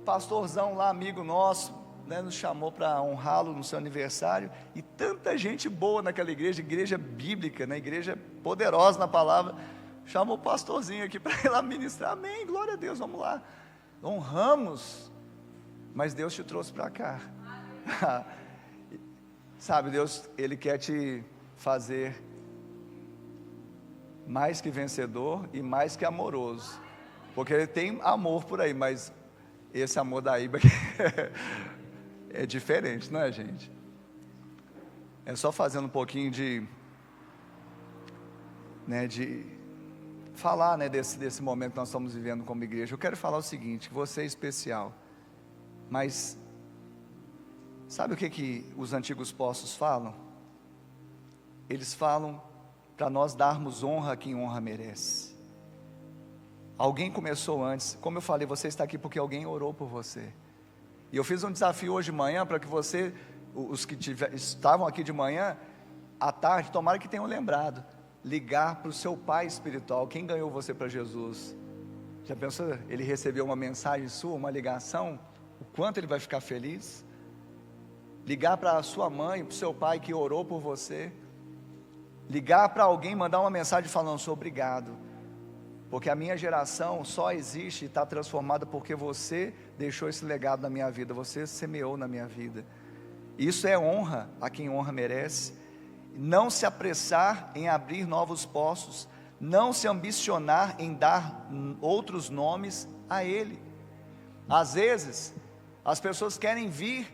Pastorzão lá, amigo nosso, né, nos chamou para honrá-lo no seu aniversário. E tanta gente boa naquela igreja bíblica, né, igreja poderosa na palavra. Chamou o pastorzinho aqui para ir lá ministrar. Amém, glória a Deus, vamos lá. Honramos, mas Deus te trouxe para cá. Deus, Ele quer te fazer mais que vencedor e mais que amoroso. Porque Ele tem amor por aí, mas esse amor da IBA é diferente, não é, gente? É só fazendo um pouquinho de falar, desse momento que nós estamos vivendo como igreja. Eu quero falar o seguinte: você é especial, mas sabe o que os antigos poços falam? Eles falam para nós darmos honra a quem honra merece. Alguém começou antes, como eu falei, você está aqui porque alguém orou por você. E eu fiz um desafio hoje de manhã para que os que estavam aqui de manhã, à tarde, tomara que tenham lembrado, ligar para o seu pai espiritual, quem ganhou você para Jesus. Já pensou, ele recebeu uma mensagem sua, uma ligação, o quanto ele vai ficar feliz? Ligar para a sua mãe, para o seu pai que orou por você, ligar para alguém, mandar uma mensagem falando: sou obrigado, porque a minha geração só existe e está transformada porque você deixou esse legado na minha vida, você semeou na minha vida. Isso é honra a quem honra merece. Não se apressar em abrir novos poços, não se ambicionar em dar outros nomes a Ele. Às vezes, As pessoas querem vir,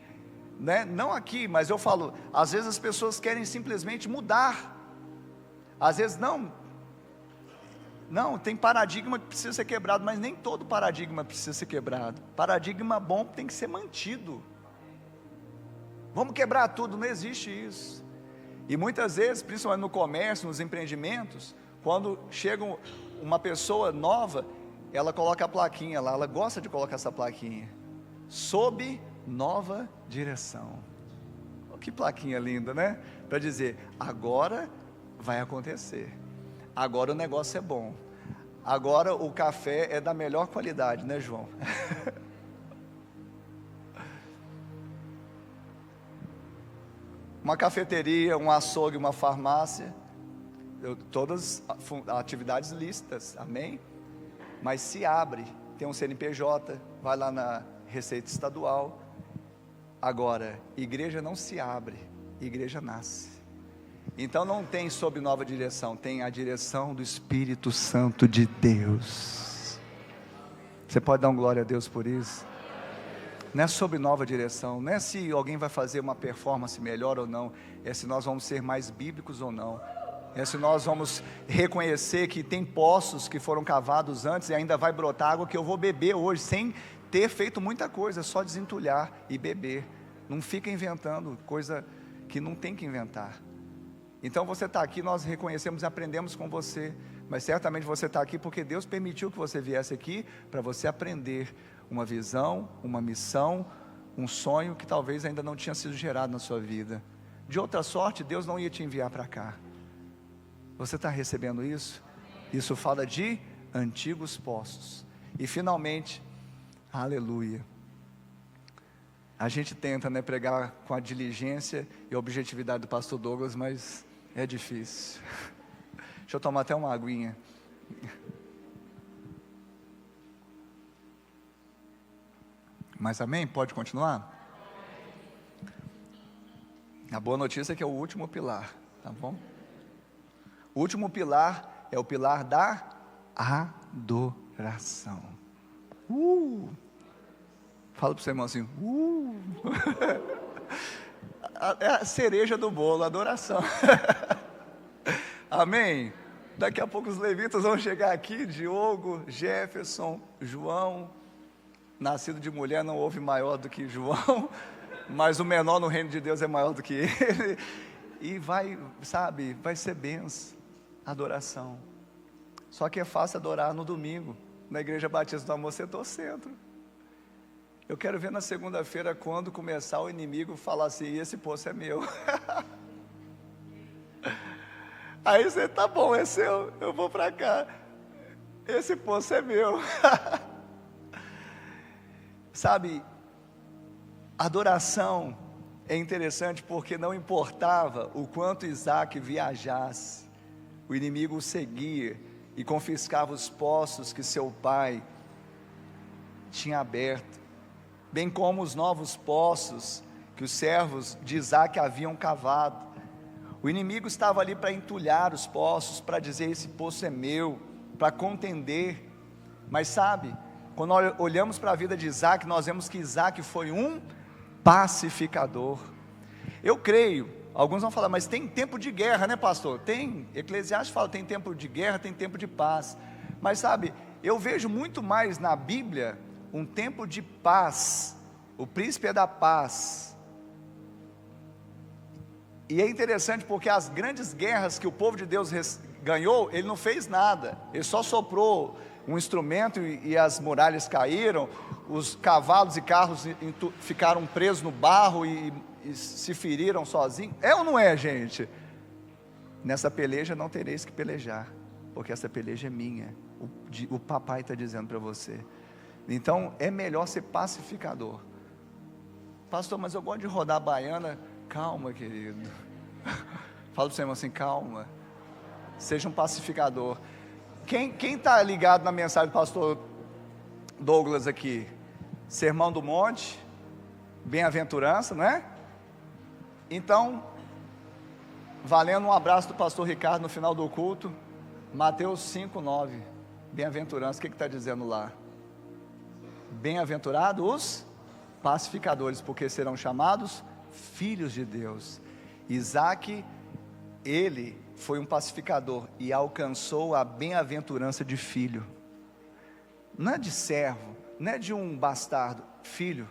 né? Não aqui, mas eu falo, às vezes as pessoas querem simplesmente mudar. Às vezes não, tem paradigma que precisa ser quebrado, mas nem todo paradigma precisa ser quebrado. Paradigma bom tem que ser mantido. Vamos quebrar tudo, não existe isso. E muitas vezes, principalmente no comércio, nos empreendimentos, quando chega uma pessoa nova, ela coloca a plaquinha lá, ela gosta de colocar essa plaquinha, sob nova direção. Oh, que plaquinha linda, né? Para dizer, agora vai acontecer, agora o negócio é bom, agora o café é da melhor qualidade, né, João? Uma cafeteria, um açougue, uma farmácia, todas atividades lícitas, amém? Mas se abre, tem um CNPJ, vai lá na Receita Estadual. Agora, igreja não se abre, igreja nasce. Então não tem sob nova direção, tem a direção do Espírito Santo de Deus. Você pode dar um glória a Deus por isso? Não é sob nova direção, não é se alguém vai fazer uma performance melhor ou não, é se nós vamos ser mais bíblicos ou não, é se nós vamos reconhecer que tem poços que foram cavados antes e ainda vai brotar água que eu vou beber hoje, sem ter feito muita coisa, só desentulhar e beber. Não fica inventando coisa que não tem que inventar. Então você está aqui, nós reconhecemos e aprendemos com você, mas certamente você está aqui porque Deus permitiu que você viesse aqui, para você aprender uma visão, uma missão, um sonho que talvez ainda não tinha sido gerado na sua vida. De outra sorte, Deus não ia te enviar para cá. Você está recebendo isso? Isso fala de antigos poços. E finalmente, aleluia, a gente tenta, né, pregar com a diligência e a objetividade do pastor Douglas, mas é difícil. Deixa eu tomar até uma aguinha. Mas amém? Pode continuar? A boa notícia é que é o último pilar, tá bom? O último pilar é o pilar da adoração. Fala para o seu irmão assim, É a cereja do bolo, a adoração. Amém? Daqui a pouco os levitas vão chegar aqui, Diogo, Jefferson, João. Nascido de mulher não houve maior do que João, mas o menor no reino de Deus é maior do que ele. E vai, sabe, vai ser benção, adoração. Só que é fácil adorar no domingo, na Igreja Batista do Amor Setor Centro. Eu quero ver na segunda-feira, quando começar o inimigo falar assim, esse poço é meu. Aí você, tá bom, é seu, eu vou para cá. Esse poço é meu. Sabe, adoração é interessante porque não importava o quanto Isaac viajasse, o inimigo o seguia e confiscava os poços que seu pai tinha aberto, bem como os novos poços que os servos de Isaac haviam cavado. O inimigo estava ali para entulhar os poços, para dizer esse poço é meu, para contender. Mas sabe, quando olhamos para a vida de Isaac, nós vemos que Isaac foi um pacificador. Eu creio, alguns vão falar, mas tem tempo de guerra, né, pastor? Tem, Eclesiastes fala, tem tempo de guerra, tem tempo de paz. Mas sabe, eu vejo muito mais na Bíblia um tempo de paz. O príncipe é da paz. E é interessante porque as grandes guerras que o povo de Deus ganhou, ele não fez nada, ele só soprou um instrumento e as muralhas caíram, os cavalos e carros ficaram presos no barro e se feriram sozinhos. É ou não é, gente? Nessa peleja não tereis que pelejar, porque essa peleja é minha, o papai está dizendo para você. Então é melhor ser pacificador. Pastor, mas eu gosto de rodar a baiana. Calma, querido. Fala para o seu irmão assim, calma. Seja um pacificador. Quem está ligado na mensagem do pastor Douglas aqui? Sermão do Monte, bem-aventurança, não é? Então, valendo um abraço do pastor Ricardo no final do culto, Mateus 5:9, bem-aventurança, o que está dizendo lá? Bem-aventurados os pacificadores, porque serão chamados filhos de Deus. Isaac, ele foi um pacificador e alcançou a bem-aventurança de filho. Não é de servo, não é de um bastardo, filho.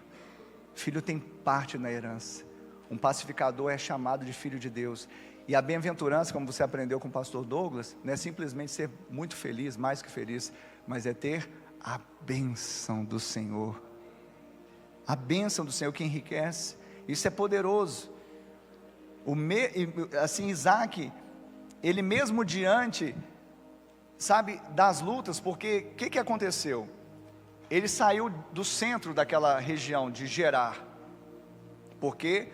Filho tem parte na herança. Um pacificador é chamado de filho de Deus. E a bem-aventurança, como você aprendeu com o pastor Douglas, não é simplesmente ser muito feliz, mais que feliz, mas é ter a bênção do Senhor. A bênção do Senhor que enriquece. Isso é poderoso. Assim, Isaac, ele mesmo diante, sabe, das lutas, porque o que aconteceu? Ele saiu do centro daquela região de Gerar, porque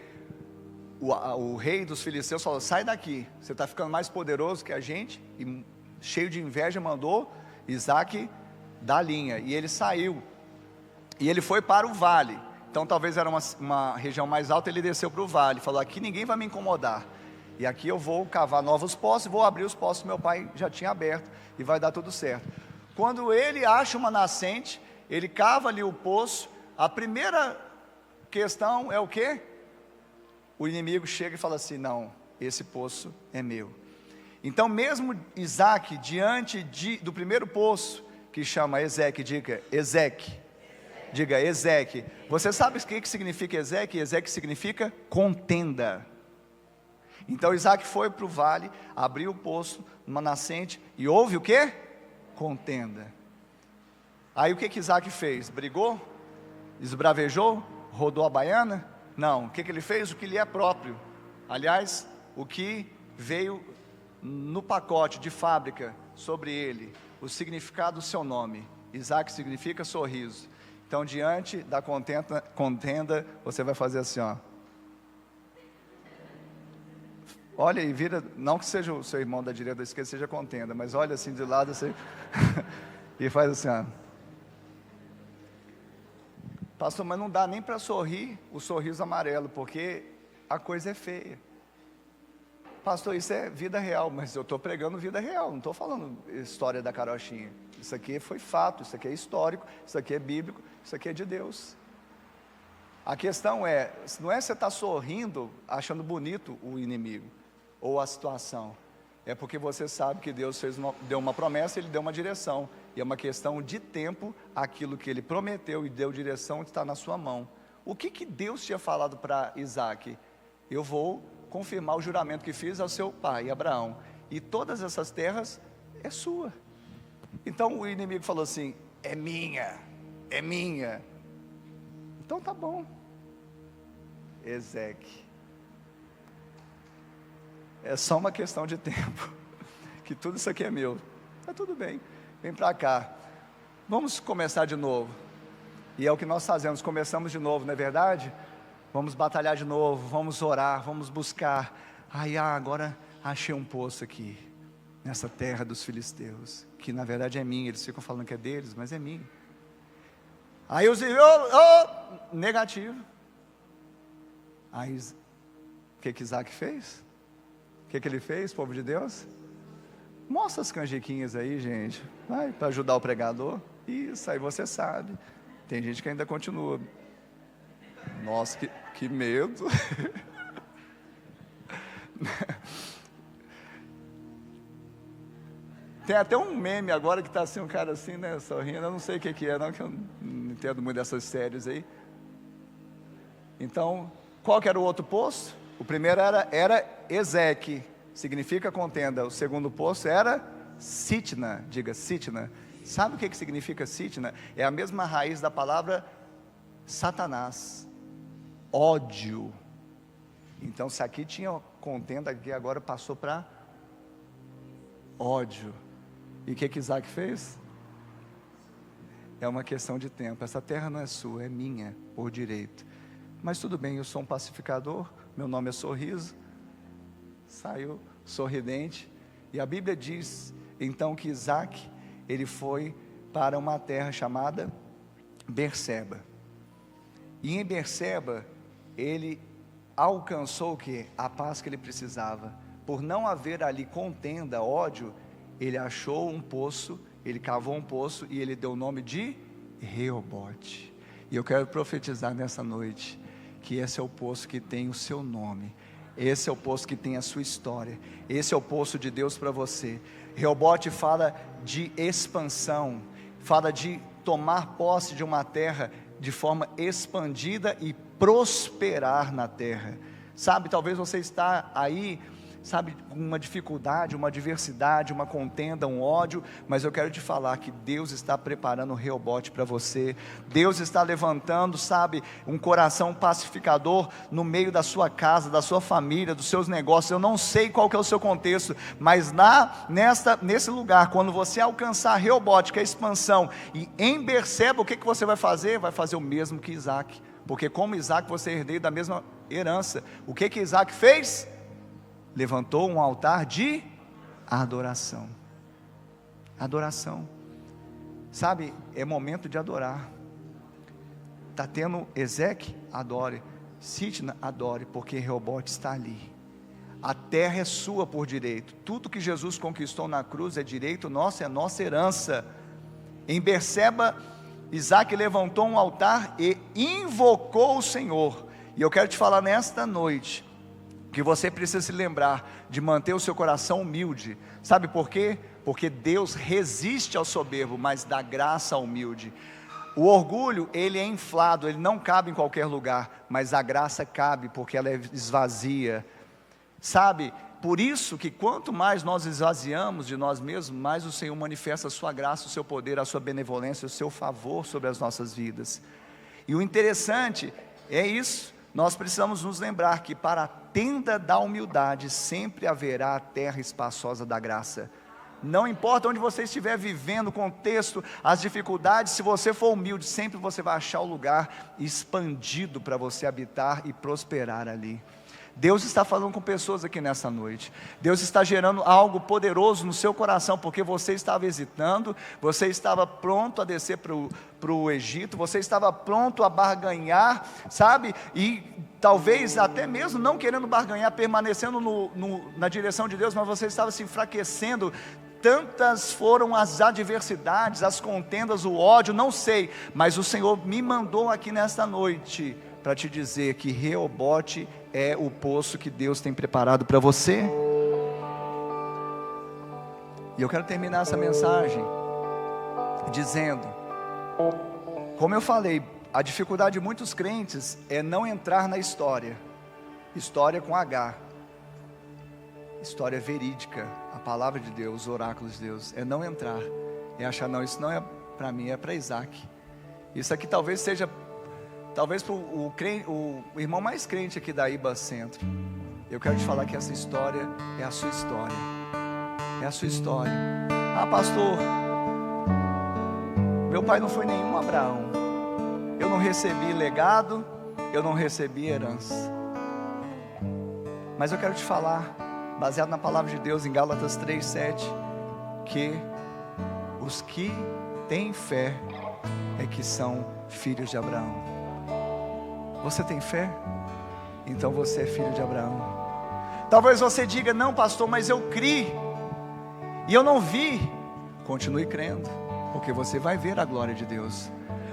o rei dos filisteus falou: sai daqui, você está ficando mais poderoso que a gente, e cheio de inveja mandou Isaac da linha, e ele saiu, e ele foi para o vale. Então talvez era uma região mais alta, ele desceu para o vale, falou: aqui ninguém vai me incomodar, e aqui eu vou cavar novos poços, vou abrir os poços que meu pai já tinha aberto, e vai dar tudo certo. Quando ele acha uma nascente, ele cava ali o poço, a primeira questão é o quê? O inimigo chega e fala assim: não, esse poço é meu. Então mesmo Isaac, diante do primeiro poço, que chama Ezeque, diga Ezeque. Diga Ezeque. Você sabe o que significa Ezeque? Ezeque significa contenda. Então Isaac foi para o vale, abriu o poço, uma nascente, e houve o quê? Contenda. Aí o que Isaac fez? Brigou? Esbravejou? Rodou a baiana? Não, o que ele fez? O que lhe é próprio. Aliás, o que veio no pacote de fábrica sobre ele, o significado do seu nome. Isaac significa sorriso. Então, diante da contenda, você vai fazer assim, ó. Olha e vira, não que seja o seu irmão da direita ou da esquerda, seja contenda, mas olha assim de lado, assim, e faz assim, ó. Pastor, mas não dá nem para sorrir o sorriso amarelo, porque a coisa é feia. Pastor, isso é vida real, mas eu estou pregando vida real, não estou falando história da carochinha. Isso aqui foi fato, isso aqui é histórico, isso aqui é bíblico, isso aqui é de Deus. A questão é, não é você estar sorrindo, achando bonito o inimigo, ou a situação. É porque você sabe que Deus deu uma promessa, Ele deu uma direção. E é uma questão de tempo, aquilo que Ele prometeu e deu direção está na sua mão. O que Deus tinha falado para Isaac? Eu vou confirmar o juramento que fiz ao seu pai, Abraão. E todas essas terras é sua. Então o inimigo falou assim: é minha, é minha. Então tá bom. Ezeque. É só uma questão de tempo, que tudo isso aqui é meu. Tá tudo bem, vem para cá. Vamos começar de novo. E é o que nós fazemos, começamos de novo, não é verdade? Vamos batalhar de novo, vamos orar, vamos buscar. Agora achei um poço aqui, nessa terra dos filisteus, que na verdade é minha. Eles ficam falando que é deles, mas é minha. Aí os negativo. Aí o que Isaac fez? O que ele fez, povo de Deus? Mostra as canjiquinhas aí, gente, vai, para ajudar o pregador. Isso aí você sabe. Tem gente que ainda continua. Nossa, que medo. Tem até um meme agora que está assim, um cara assim, né, sorrindo. Eu não sei o que é, não, que eu não entendo muito dessas séries aí. Então, qual que era o outro poço? O primeiro era Ezeque, significa contenda. O segundo poço era Sitna, diga Sitna. Sabe o que significa Sitna? É a mesma raiz da palavra Satanás, ódio. Então se aqui tinha contenda, aqui agora passou para ódio. E o que Isaac fez? É uma questão de tempo. Essa terra não é sua, é minha, por direito. Mas tudo bem, eu sou um pacificador, meu nome é Sorriso. Saiu sorridente. E a Bíblia diz então que Isaac, ele foi para uma terra chamada Berseba. E em Berseba, ele alcançou o quê? A paz que ele precisava. Por não haver ali contenda, ódio, ele achou um poço, ele cavou um poço e ele deu o nome de Reobote. E eu quero profetizar nessa noite que esse é o poço que tem o seu nome, esse é o poço que tem a sua história, esse é o poço de Deus para você. Rehobote fala de expansão, fala de tomar posse de uma terra de forma expandida e prosperar na terra. Sabe, talvez você está aí, sabe, com uma dificuldade, uma adversidade, uma contenda, um ódio, mas eu quero te falar que Deus está preparando o Rehobote para você. Deus está levantando, sabe, um coração pacificador no meio da sua casa, da sua família, dos seus negócios. Eu não sei qual que é o seu contexto, mas nesse lugar, quando você alcançar Rehobote, que é a expansão, e em Berseba, o que você vai fazer? Vai fazer o mesmo que Isaac, porque como Isaac você é herdeiro da mesma herança. O que Isaac fez? Levantou um altar de adoração. Adoração. Sabe, é momento de adorar. Está tendo Ezequiel? Adore. Sitna? Adore, porque Rehobote está ali. A terra é sua por direito. Tudo que Jesus conquistou na cruz é direito nosso, é nossa herança. Em Berseba, Isaac levantou um altar e invocou o Senhor. E eu quero te falar nesta noite que você precisa se lembrar de manter o seu coração humilde. Sabe por quê? Porque Deus resiste ao soberbo, mas dá graça ao humilde. O orgulho, ele é inflado, ele não cabe em qualquer lugar, mas a graça cabe, porque ela é esvazia. Sabe, por isso que quanto mais nós esvaziamos de nós mesmos, mais o Senhor manifesta a sua graça, o seu poder, a sua benevolência, o seu favor sobre as nossas vidas. E o interessante é isso. Nós precisamos nos lembrar que para a tenda da humildade sempre haverá a terra espaçosa da graça. Não importa onde você estiver vivendo, o contexto, as dificuldades, se você for humilde, sempre você vai achar o lugar expandido para você habitar e prosperar ali. Deus está falando com pessoas aqui nessa noite. Deus está gerando algo poderoso no seu coração, porque você estava hesitando, você estava pronto a descer para o Egito, você estava pronto a barganhar, sabe? E talvez até mesmo não querendo barganhar, permanecendo na direção de Deus, mas você estava se enfraquecendo. Tantas foram as adversidades, as contendas, o ódio, não sei, mas o Senhor me mandou aqui nesta noite para te dizer que Rehobote é o poço que Deus tem preparado para você. E eu quero terminar essa mensagem dizendo, como eu falei, a dificuldade de muitos crentes é não entrar na história. História com H, história verídica, a palavra de Deus, os oráculos de Deus, é não entrar, é achar, não, isso não é para mim, é para Isaac. Isso aqui talvez seja, talvez para o irmão mais crente aqui da IBA Centro. Eu quero te falar que essa história é a sua história, é a sua história. Ah, pastor, meu pai não foi nenhum Abraão, eu não recebi legado, eu não recebi herança. Mas eu quero te falar, baseado na palavra de Deus em Gálatas 3:7, que os que têm fé é que são filhos de Abraão. Você tem fé? Então você é filho de Abraão. Talvez você diga, não pastor, mas eu criei e eu não vi. Continue crendo, porque você vai ver a glória de Deus.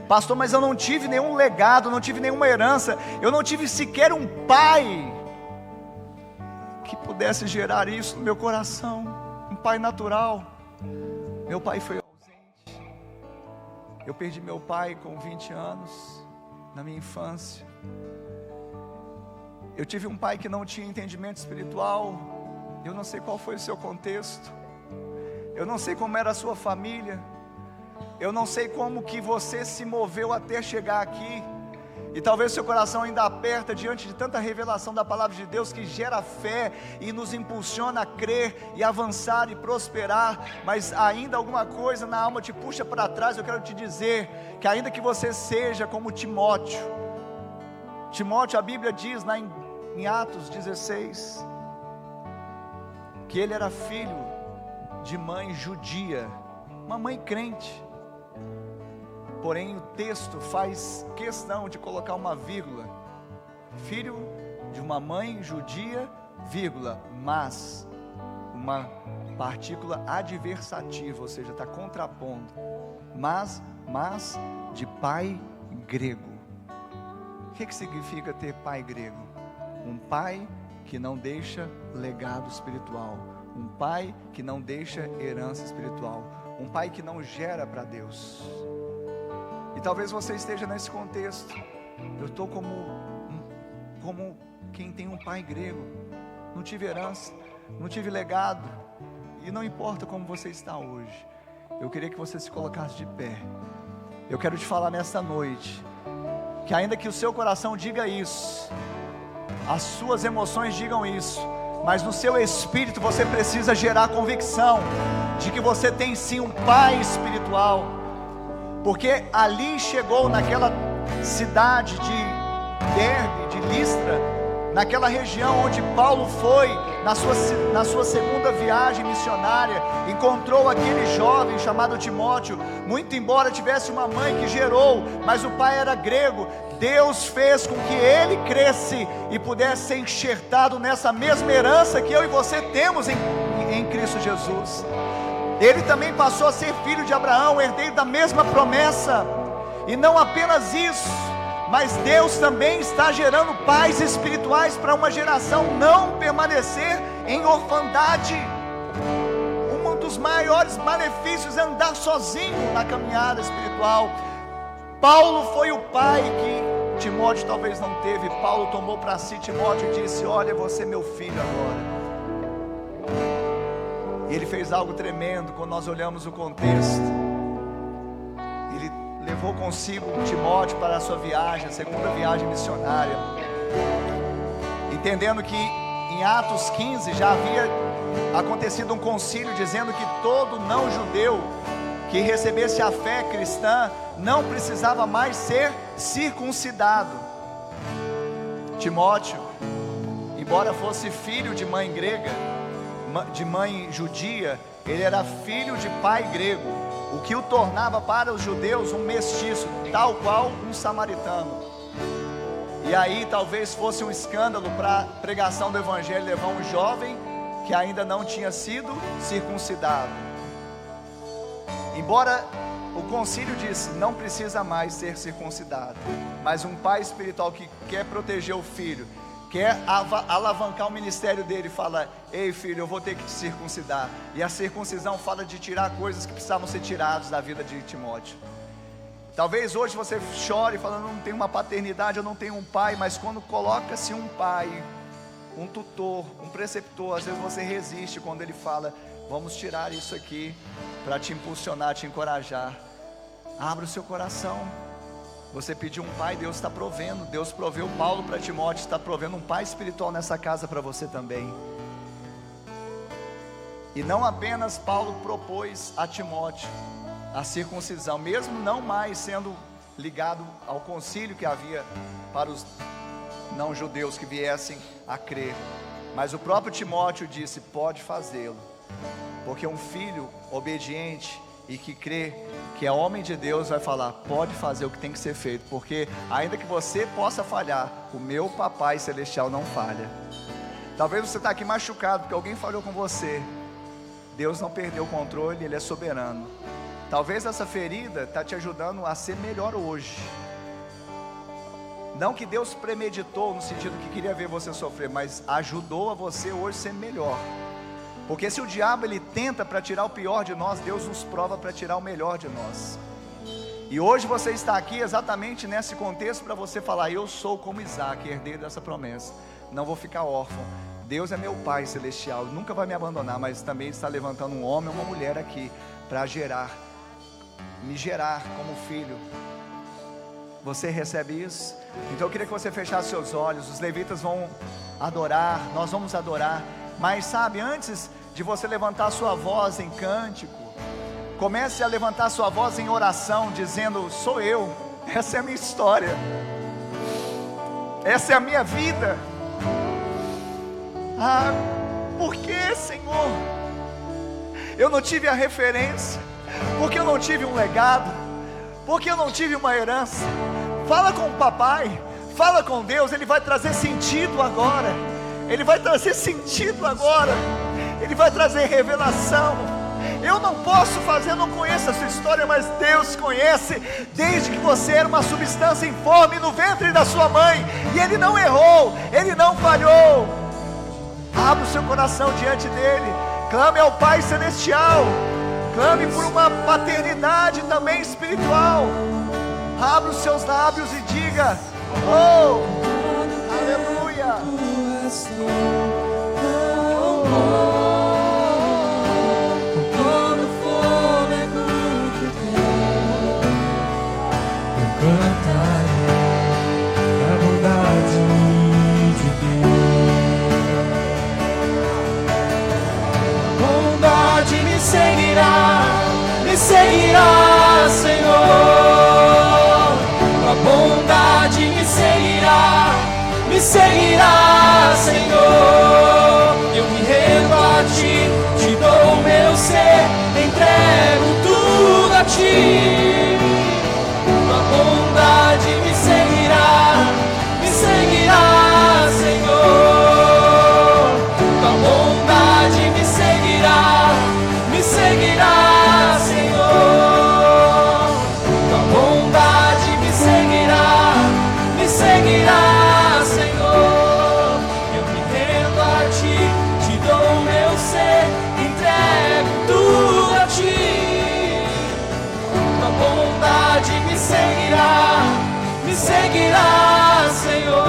Pastor, mas eu não tive nenhum legado, não tive nenhuma herança, eu não tive sequer um pai que pudesse gerar isso no meu coração, um pai natural. Meu pai foi ausente, eu perdi meu pai com 20 anos, na minha infância. Eu tive um pai que não tinha entendimento espiritual. Eu não sei qual foi o seu contexto, eu não sei como era a sua família, eu não sei como que você se moveu até chegar aqui. E talvez seu coração ainda aperta diante de tanta revelação da palavra de Deus, que gera fé e nos impulsiona a crer e avançar e prosperar, mas ainda alguma coisa na alma te puxa para trás. Eu quero te dizer que ainda que você seja como Timóteo, a Bíblia diz lá em Atos 16, que ele era filho de mãe judia, uma mãe crente. Porém o texto faz questão de colocar uma vírgula, filho de uma mãe judia, vírgula, mas, uma partícula adversativa, ou seja, está contrapondo, mas de pai grego. que significa ter pai grego? Um pai que não deixa legado espiritual, um pai que não deixa herança espiritual, um pai que não gera para Deus. E talvez você esteja nesse contexto. Eu estou como quem tem um pai grego. Não tive herança, não tive legado, e não importa como você está hoje. Eu queria que você se colocasse de pé. Eu quero te falar nesta noite, que ainda que o seu coração diga isso, as suas emoções digam isso, mas no seu espírito você precisa gerar convicção de que você tem sim um pai espiritual. Porque ali chegou naquela cidade de Derbe, de Listra, naquela região onde Paulo foi na sua segunda viagem missionária, encontrou aquele jovem chamado Timóteo. Muito embora tivesse uma mãe que gerou, mas o pai era grego, Deus fez com que ele cresce e pudesse ser enxertado nessa mesma herança que eu e você temos em Cristo Jesus. Ele também passou a ser filho de Abraão, herdeiro da mesma promessa. E não apenas isso, mas Deus também está gerando pais espirituais para uma geração não permanecer em orfandade. Um dos maiores malefícios é andar sozinho na caminhada espiritual. Paulo foi o pai que Timóteo talvez não teve. Paulo tomou para si Timóteo e disse: olha, você é meu filho agora. E ele fez algo tremendo quando nós olhamos o contexto. Ele levou consigo Timóteo para a sua viagem, a segunda viagem missionária, entendendo que em Atos 15 já havia acontecido um concílio dizendo que todo não judeu que recebesse a fé cristã não precisava mais ser circuncidado. Timóteo, embora fosse filho de mãe grega, de mãe judia, ele era filho de pai grego, o que o tornava para os judeus um mestiço, tal qual um samaritano. E aí talvez fosse um escândalo para a pregação do evangelho levar um jovem que ainda não tinha sido circuncidado. Embora o concílio disse, não precisa mais ser circuncidado, mas um pai espiritual que quer proteger o filho, quer alavancar o ministério dele, fala: ei filho, eu vou ter que te circuncidar. E a circuncisão fala de tirar coisas que precisavam ser tiradas da vida de Timóteo. Talvez hoje você chore falando: não tenho uma paternidade, eu não tenho um pai. Mas quando coloca-se um pai, um tutor, um preceptor, às vezes você resiste quando ele fala: vamos tirar isso aqui para te impulsionar, te encorajar. Abra o seu coração. Você pediu um pai, Deus está provendo. Deus proveu Paulo para Timóteo, está provendo um pai espiritual nessa casa para você também. E não apenas Paulo propôs a Timóteo a circuncisão, mesmo não mais sendo ligado ao concílio que havia para os não judeus que viessem a crer, mas o próprio Timóteo disse: pode fazê-lo, porque um filho obediente e que crê que é homem de Deus vai falar: pode fazer o que tem que ser feito, porque ainda que você possa falhar, o meu papai celestial não falha. Talvez você está aqui machucado porque alguém falhou com você. Deus não perdeu o controle, Ele é soberano. Talvez essa ferida está te ajudando a ser melhor hoje. Não que Deus premeditou no sentido que queria ver você sofrer, mas ajudou a você hoje ser melhor. Porque se o diabo ele tenta para tirar o pior de nós, Deus nos prova para tirar o melhor de nós. E hoje você está aqui exatamente nesse contexto para você falar: eu sou como Isaac, herdeiro dessa promessa, não vou ficar órfão. Deus é meu Pai celestial, nunca vai me abandonar, mas também está levantando um homem ou uma mulher aqui para me gerar como filho. Você recebe isso? Então eu queria que você fechasse seus olhos. Os levitas vão adorar, nós vamos adorar. Mas sabe, antes de você levantar sua voz em cântico, comece a levantar sua voz em oração, dizendo: sou eu, essa é a minha história, essa é a minha vida. Ah, por que, Senhor, eu não tive a referência? Porque eu não tive um legado? Porque eu não tive uma herança? Fala com o papai, fala com Deus, Ele vai trazer sentido agora. Ele vai trazer sentido agora. Ele vai trazer revelação. Eu não posso fazer, eu não conheço a sua história, mas Deus conhece. Desde que você era uma substância informe no ventre da sua mãe, e Ele não errou, Ele não falhou. Abra o seu coração diante dEle, clame ao Pai Celestial, clame por uma paternidade também espiritual. Abra os seus lábios e diga: oh, aleluia. Me seguirá, Senhor. A bondade me seguirá, Senhor. Eu me rendo a Ti, Te dou o meu ser, entrego tudo a Ti. A bondade me seguirá, Senhor. A bondade me seguirá, Senhor. Tua bondade me seguirá, Senhor. Eu me rendo a Ti, Te dou o meu ser, entrego tudo a Ti. Tua bondade me seguirá, Senhor.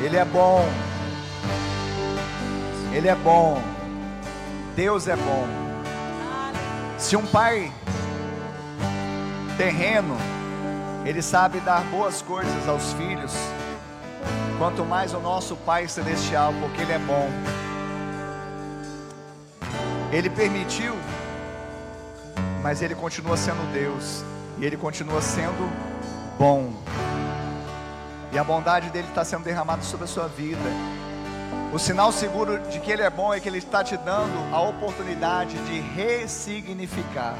Ele é bom. Ele é bom, Deus é bom. Se um pai terreno, ele sabe dar boas coisas aos filhos, quanto mais o nosso Pai Celestial, porque Ele é bom. Ele permitiu, mas Ele continua sendo Deus, e Ele continua sendo bom, e a bondade dEle está sendo derramada sobre a sua vida. O sinal seguro de que Ele é bom é que Ele está te dando a oportunidade de ressignificar.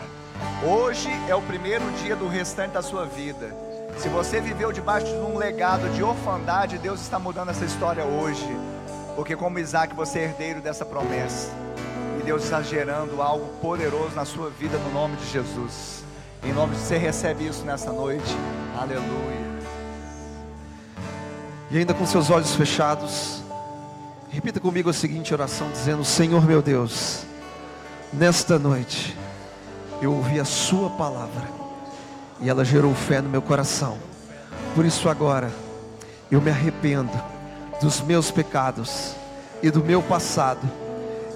Hoje é o primeiro dia do restante da sua vida. Se você viveu debaixo de um legado de orfandade, Deus está mudando essa história hoje. Porque como Isaac, você é herdeiro dessa promessa. E Deus está gerando algo poderoso na sua vida no nome de Jesus. Em nome de você recebe isso nessa noite. Aleluia. E ainda com seus olhos fechados, repita comigo a seguinte oração, dizendo: Senhor meu Deus, nesta noite eu ouvi a sua palavra e ela gerou fé no meu coração. Por isso agora eu me arrependo dos meus pecados e do meu passado.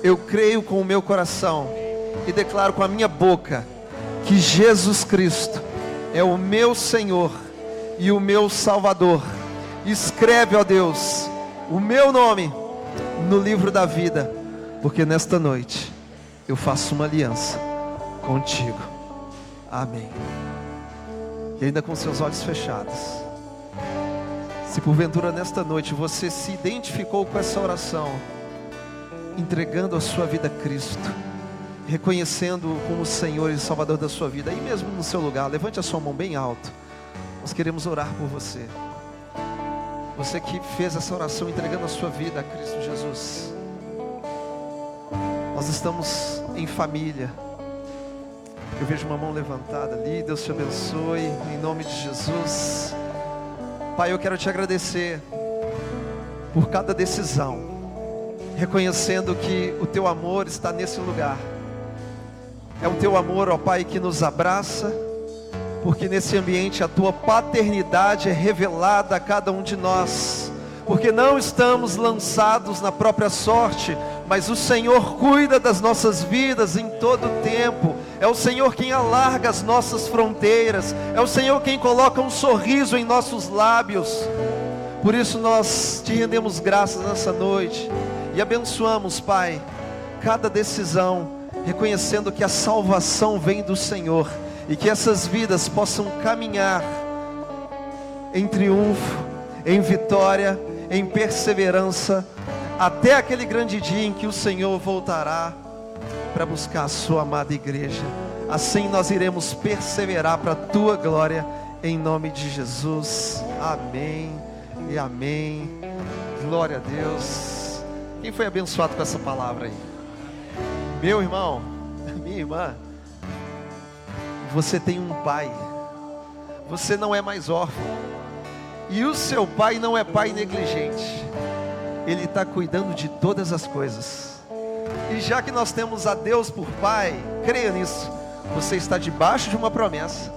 Eu creio com o meu coração e declaro com a minha boca que Jesus Cristo é o meu Senhor e o meu Salvador. Escreve, ó Deus, o meu nome no livro da vida, porque nesta noite eu faço uma aliança contigo. Amém. E ainda com seus olhos fechados, se porventura nesta noite você se identificou com essa oração, entregando a sua vida a Cristo, reconhecendo-o como Senhor e Salvador da sua vida, aí mesmo no seu lugar, levante a sua mão bem alto. Nós queremos orar por você. Você que fez essa oração entregando a sua vida a Cristo Jesus. Nós estamos em família. Eu vejo uma mão levantada ali. Deus te abençoe em nome de Jesus. Pai, eu quero te agradecer por cada decisão, reconhecendo que o teu amor está nesse lugar. É o teu amor, ó Pai, que nos abraça, porque nesse ambiente a tua paternidade é revelada a cada um de nós, porque não estamos lançados na própria sorte, mas o Senhor cuida das nossas vidas em todo o tempo. É o Senhor quem alarga as nossas fronteiras, é o Senhor quem coloca um sorriso em nossos lábios. Por isso nós te rendemos graças nessa noite e abençoamos, Pai, cada decisão, reconhecendo que a salvação vem do Senhor, e que essas vidas possam caminhar em triunfo, em vitória, em perseverança, até aquele grande dia em que o Senhor voltará para buscar a sua amada igreja. Assim nós iremos perseverar para a tua glória, em nome de Jesus. Amém e amém. Glória a Deus. Quem foi abençoado com essa palavra aí? Meu irmão, minha irmã, você tem um pai. Você não é mais órfão. E o seu pai não é pai negligente. Ele está cuidando de todas as coisas. E já que nós temos a Deus por pai, creia nisso. Você está debaixo de uma promessa.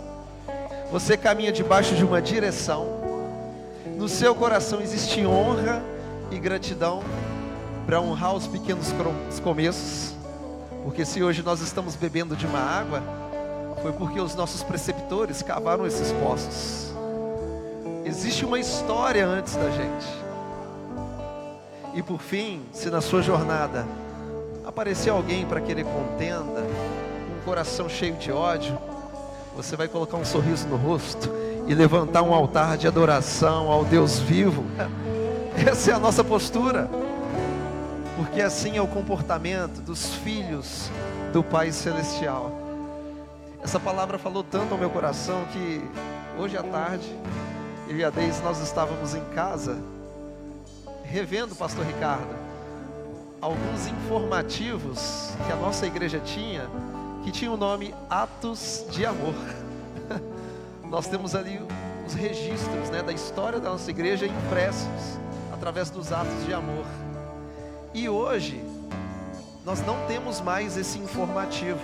Você caminha debaixo de uma direção. No seu coração existe honra e gratidão para honrar os pequenos começos. Porque se hoje nós estamos bebendo de uma água, foi porque os nossos preceptores cavaram esses poços. Existe uma história antes da gente. E por fim, se na sua jornada aparecer alguém para querer contenda, um coração cheio de ódio, você vai colocar um sorriso no rosto e levantar um altar de adoração ao Deus vivo. Essa é a nossa postura, porque assim é o comportamento dos filhos do Pai Celestial. Essa palavra falou tanto ao meu coração que hoje à tarde, eu e a Deise, nós estávamos em casa revendo, pastor Ricardo, alguns informativos que a nossa igreja tinha, que tinha o nome Atos de Amor. Nós temos ali os registros, né, da história da nossa igreja impressos através dos atos de amor. E hoje nós não temos mais esse informativo.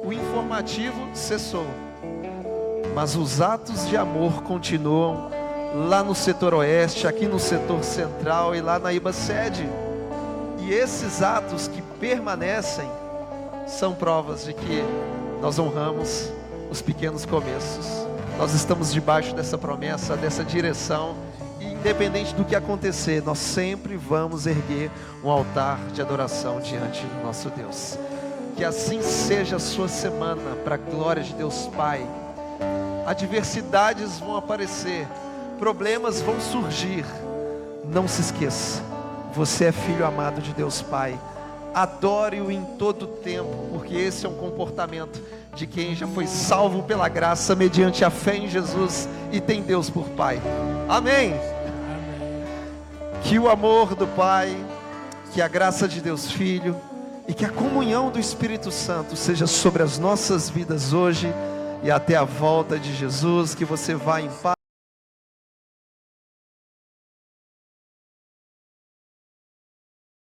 O informativo cessou, mas os atos de amor continuam lá no setor oeste, aqui no setor central e lá na IBA sede. E esses atos que permanecem são provas de que nós honramos os pequenos começos. Nós estamos debaixo dessa promessa, dessa direção, e independente do que acontecer, nós sempre vamos erguer um altar de adoração diante do nosso Deus. Que assim seja a sua semana, para a glória de Deus Pai. Adversidades vão aparecer, problemas vão surgir. Não se esqueça, você é filho amado de Deus Pai. Adore-o em todo tempo, porque esse é um comportamento de quem já foi salvo pela graça, mediante a fé em Jesus, e tem Deus por Pai. Amém? Que o amor do Pai, que a graça de Deus Filho e que a comunhão do Espírito Santo seja sobre as nossas vidas hoje e até a volta de Jesus. Que você vá em paz.